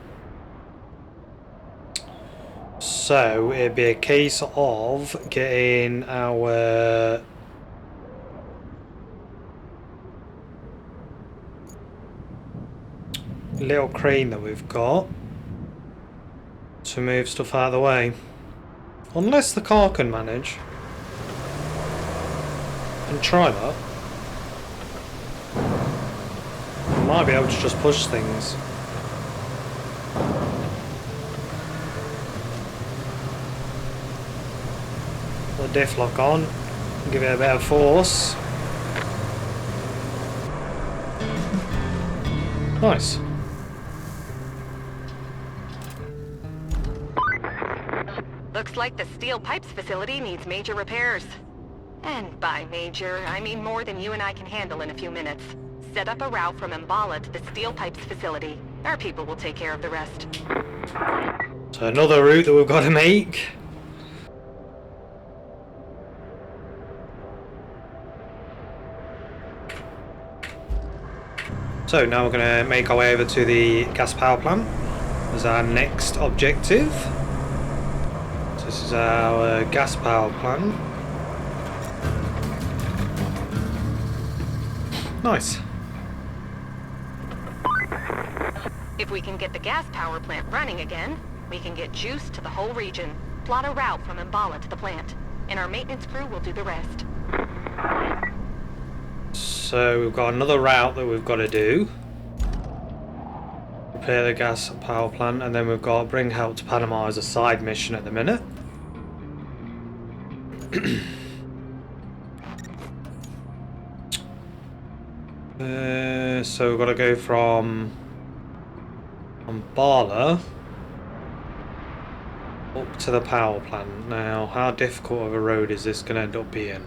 So it'd be a case of getting our little crane that we've got to move stuff out of the way. Unless the car can manage. And try that. We might be able to just push things. The diff lock on, give it a bit of force. Nice. Looks like the steel pipes facility needs major repairs. And by major, I mean more than you and I can handle in a few minutes. Set up a route from Mbala to the steel pipes facility. Our people will take care of the rest. So another route that we've got to make. So now we're going to make our way over to the gas power plant as our next objective. So this is our gas power plant. Nice. If we can get the gas power plant running again, we can get juice to the whole region. Plot a route from Mbala to the plant, and our maintenance crew will do the rest. So we've got another route that we've got to do. Repair the gas power plant, and then we've got bring help to Panama as a side mission at the minute. So we've got to go from Mbala up to the power plant. Now, how difficult of a road is this going to end up being?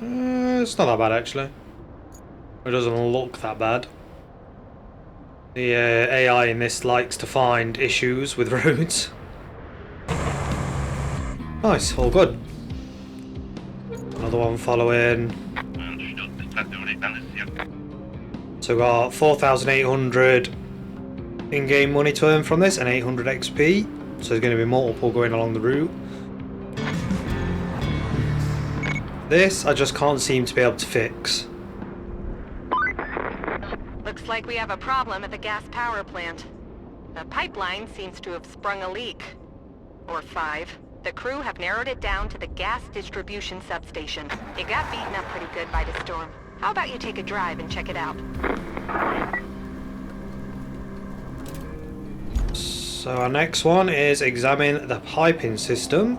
It's not that bad actually. It doesn't look that bad. The AI in this likes to find issues with roads. Nice, all good. Another one following. So we got 4,800 in-game money to earn from this and 800 XP. So there's going to be multiple going along the route. This I just can't seem to be able to fix. Looks like we have a problem at the gas power plant. The pipeline seems to have sprung a leak. Or 5. The crew have narrowed it down to the gas distribution substation. It got beaten up pretty good by the storm. How about you take a drive and check it out? So our next one is examine the piping system,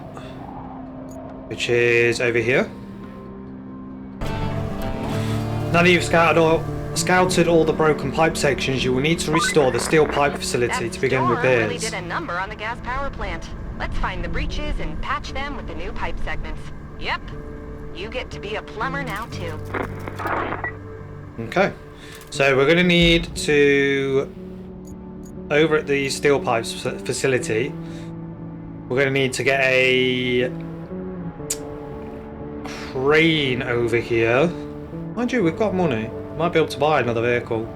which is over here. Now that you've scouted all the broken pipe sections, you will need to restore the steel pipe facility to begin repairs. Really did a number on the gas power plant. Let's find the breaches and patch them with the new pipe segments. Yep. You get to be a plumber now too. Okay. So we're going to need to, over at the steel pipes facility, we're going to need to get a crane over here. Mind you, we've got money. Might be able to buy another vehicle.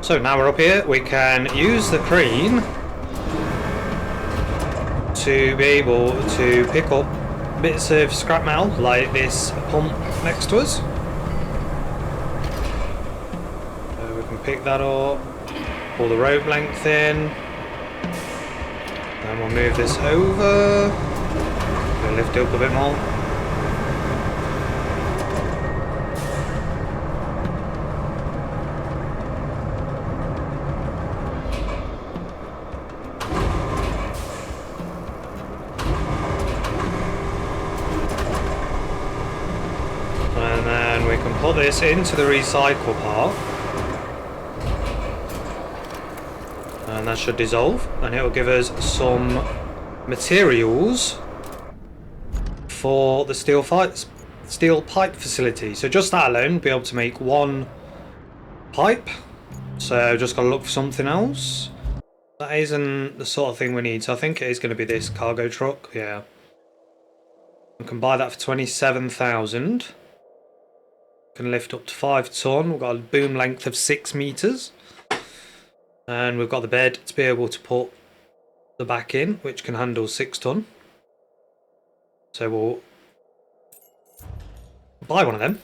So now we're up here, we can use the crane to be able to pick up bits of scrap metal like this pump next to us. So we can pick that up, pull the rope length in, then we'll move this over, we'll lift it up a bit more. Put this into the recycle part, and that should dissolve, and it will give us some materials for the steel pipe facility. So just that alone, we'll be able to make one pipe. So just gotta look for something else. That isn't the sort of thing we need, so I think it is going to be this cargo truck. Yeah, we can buy that for 27,000. Can lift up to 5 ton. We've got a boom length of 6 meters, and we've got the bed to be able to put the back in, which can handle 6 ton. So we'll buy one of them,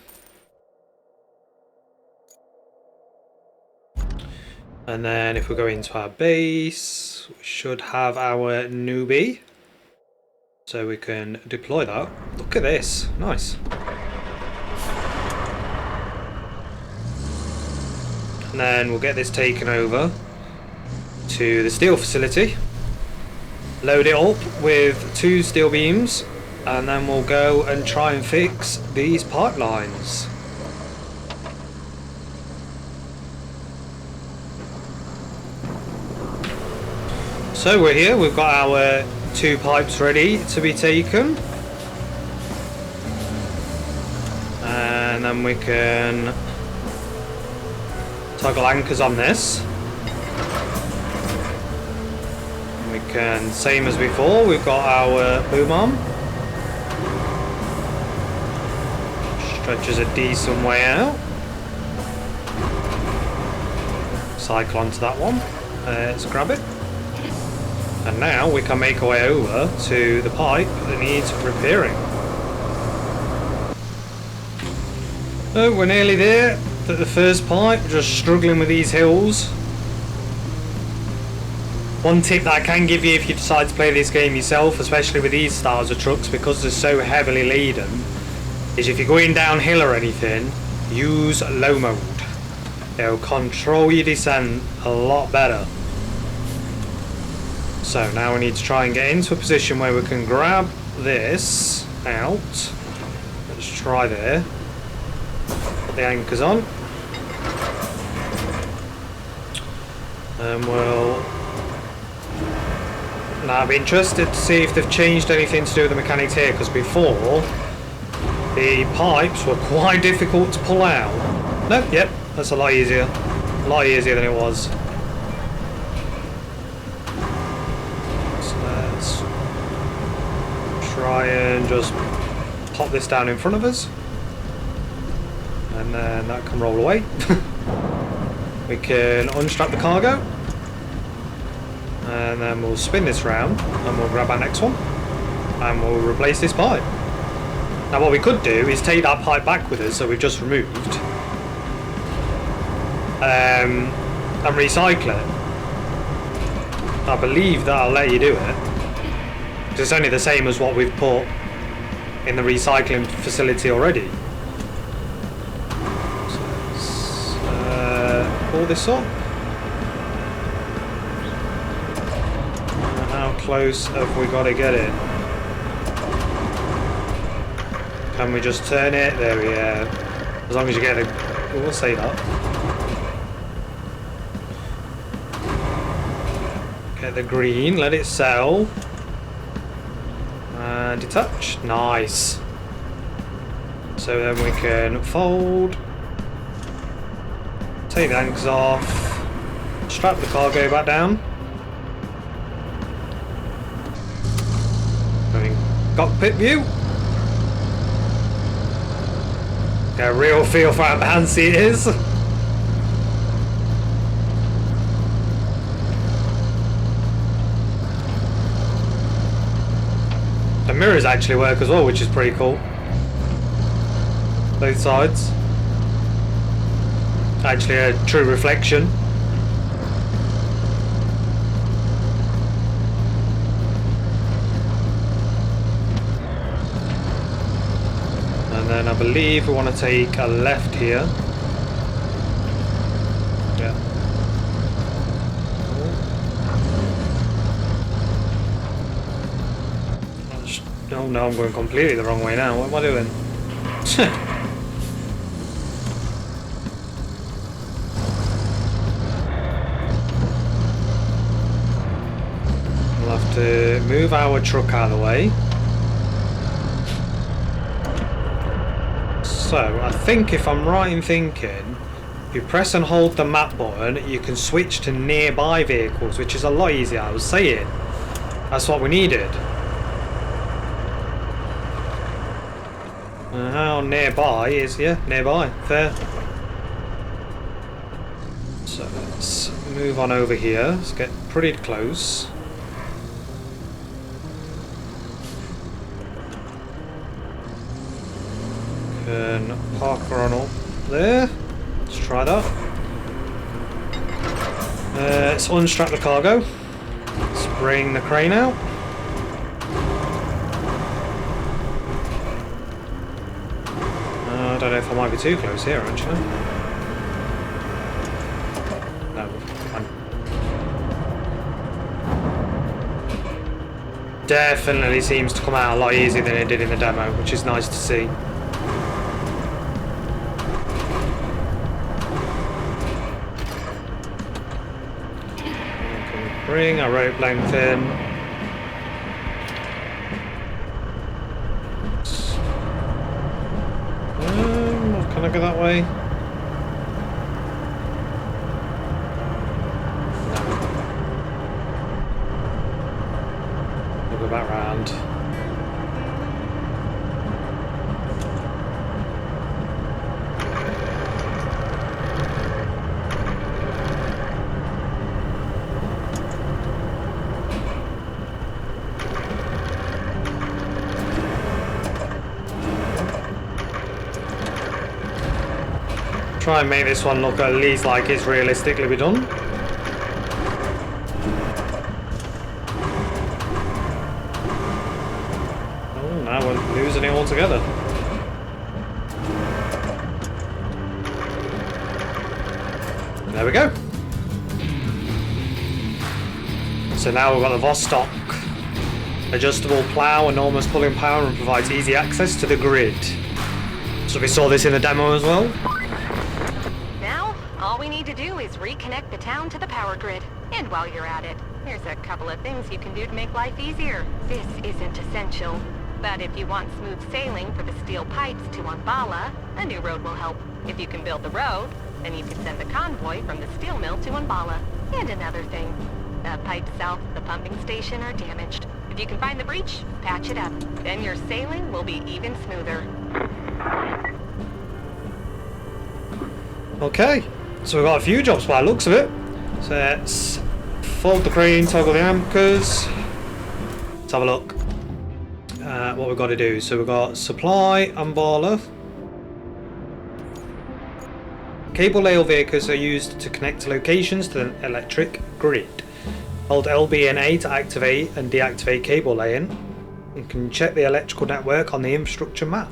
and then if we go into our base, we should have our newbie, so we can deploy that. Look at this, nice. And then we'll get this taken over to the steel facility, load it up with 2 steel beams, and then we'll go and try and fix these pipelines. So we're here, we've got our 2 pipes ready to be taken, and then we can toggle anchors on this. We can, same as before, we've got our boom arm. Stretches a decent way out. Cycle onto that one. Let's grab it. And now we can make our way over to the pipe that needs repairing. Oh, we're nearly there. At the first pipe, we're just struggling with these hills. One tip that I can give you if you decide to play this game yourself, especially with these styles of trucks, because they're so heavily laden, is if you're going downhill or anything, use low mode. It'll control your descent a lot better. So now we need to try and get into a position where we can grab this out. Let's try there. Put the anchors on. And we'll... Now I'm interested to see if they've changed anything to do with the mechanics here, because before the pipes were quite difficult to pull out. No, yep, that's a lot easier. A lot easier than it was. So let's try and just pop this down in front of us. And then that can roll away. We can unstrap the cargo. And then we'll spin this round and we'll grab our next one. And we'll replace this pipe. Now what we could do is take that pipe back with us that we've just removed. And recycle it. I believe that'll let you do it. It's only the same as what we've put in the recycling facility already. So let's pull this up. How close have we got to get it? Can we just turn it? There we are. As long as you get it. We'll say that. Get the green, let it settle. And detach. Nice. So then we can fold. Take the anchors off. Strap the cargo back down. Cockpit view. Get a real feel for how fancy it is. The mirrors actually work as well, which is pretty cool. Both sides. Actually a true reflection. And then I believe we want to take a left here. Yeah. Oh no, I'm going completely the wrong way now. What am I doing? We'll have to move our truck out of the way. So, I think if I'm right in thinking, if you press and hold the map button, you can switch to nearby vehicles, which is a lot easier. I was saying, that's what we needed. How nearby is, yeah, nearby, fair. So let's move on over here, let's get pretty close. Can park her on up there, let's try that. Let's unstrap the cargo, let's bring the crane out. I don't know if I might be too close here, actually. No, fine. Definitely seems to come out a lot easier than it did in the demo, which is nice to see. Okay, bring our rope length in. Can I go that way? No. We'll go back round. try and make this one look at least like it's realistically be done. Oh, now we're losing it altogether. There we go. So now we've got the Vostok. Adjustable plough, enormous pulling power, and provides easy access to the grid. So we saw this in the demo as well. Now, all we need to do is reconnect the town to the power grid. And while you're at it, here's a couple of things you can do to make life easier. This isn't essential, but if you want smooth sailing for the steel pipes to Umbala, a new road will help. If you can build the road, then you can send the convoy from the steel mill to Umbala. And another thing, the pipes south of the pumping station are damaged. If you can find the breach, patch it up. Then your sailing will be even smoother. Okay, so we've got a few jobs by the looks of it. So let's fold the crane, toggle the anchors. Let's have a look at what we've got to do. So we've got supply, Umbala. Cable layer vehicles are used to connect locations to the electric grid. Hold LB and A to activate and deactivate cable laying. You can check the electrical network on the infrastructure map.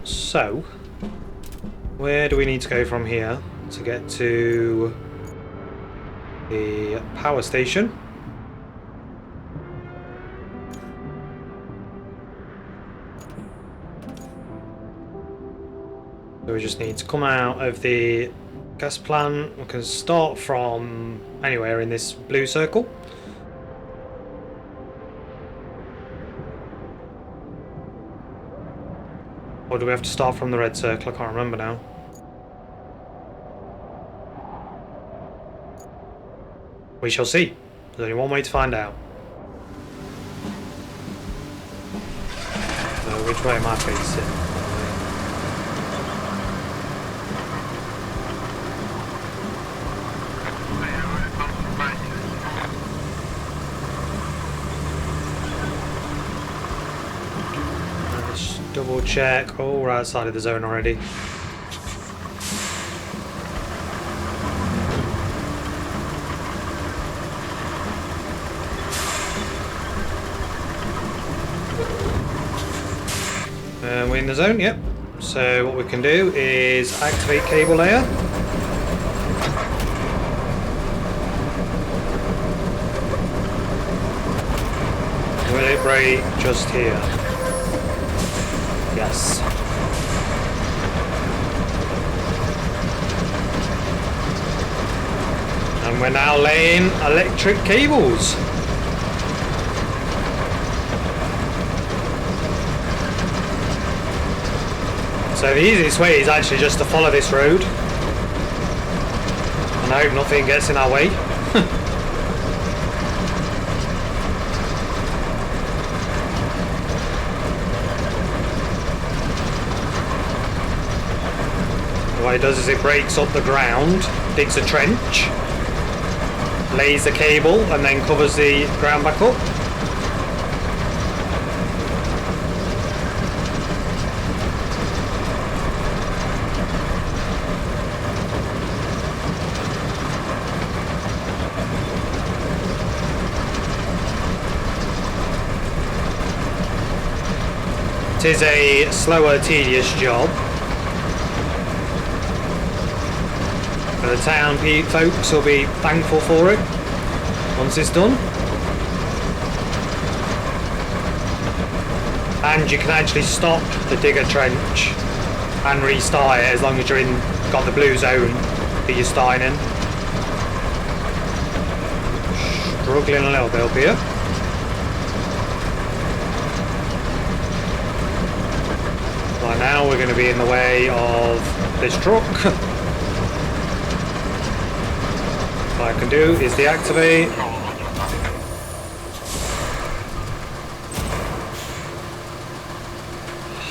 So, where do we need to go from here to get to the power station? So we just need to come out of the gas plant. We can start from anywhere in this blue circle. Or do we have to start from the red circle? I can't remember now. We shall see. There's only one way to find out. So which way am I facing? Double check. Oh, we're outside of the zone already. We're in the zone, yep. So what we can do is activate cable layer. Will it break just here? Yes. And we're now laying electric cables. So the easiest way is actually just to follow this road. And I hope nothing gets in our way. What it does is it breaks up the ground, digs a trench, lays the cable, and then covers the ground back up. It is a slower, tedious job. But the town folks will be thankful for it once it's done. And you can actually stop the digger trench and restart it as long as you're got the blue zone that you're starting in. Struggling a little bit up here. Right now we're going to be in the way of this truck. What I can do is deactivate.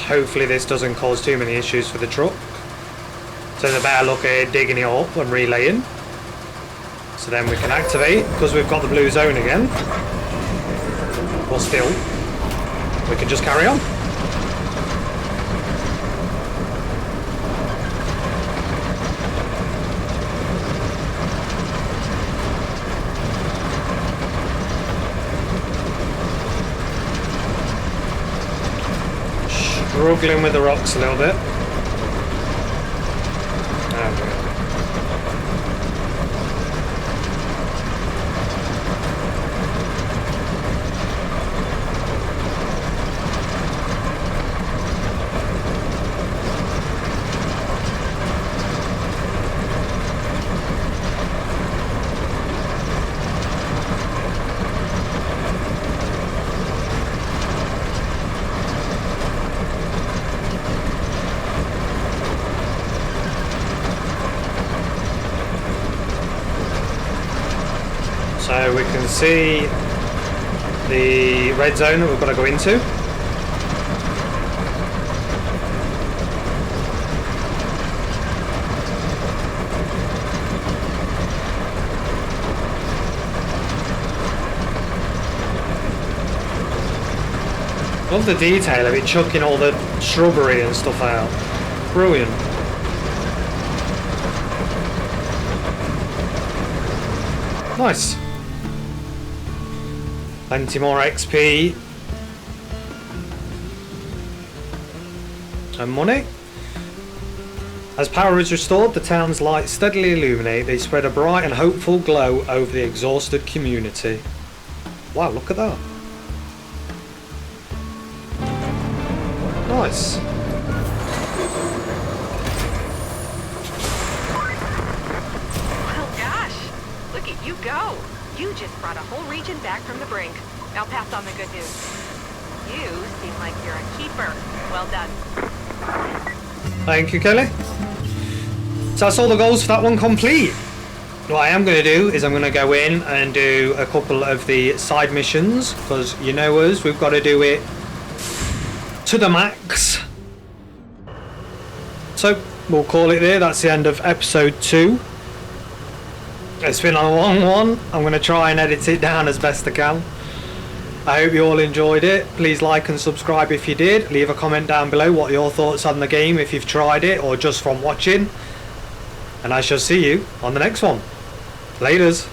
Hopefully this doesn't cause too many issues for the truck. So there's a better look at it, digging it up and relaying. So then we can activate, because we've got the blue zone again. Well, still, we can just carry on. struggling with the rocks a little bit. There we go. So we can see the red zone that we've got to go into. Love the detail of it chucking all the shrubbery and stuff out. Brilliant. Nice. Plenty more XP and money. As power is restored, the town's lights steadily illuminate. They spread a bright and hopeful glow over the exhausted community. Wow, look at that. Nice. Well, gosh, look at you go. You just brought a whole region back from the brink. I'll pass on the good news. You seem like you're a keeper. Well done. Thank you, Kelly. So that's all the goals for that one complete. What I am going to do is I'm going to go in and do a couple of the side missions, because you know us, we've got to do it to the max. So we'll call it there. That's the end of episode 2. It's been a long one. I'm going to try and edit it down as best I can. I hope you all enjoyed it. Please like and subscribe if you did. Leave a comment down below what your thoughts on the game, if you've tried it or just from watching. And I shall see you on the next one. Laters.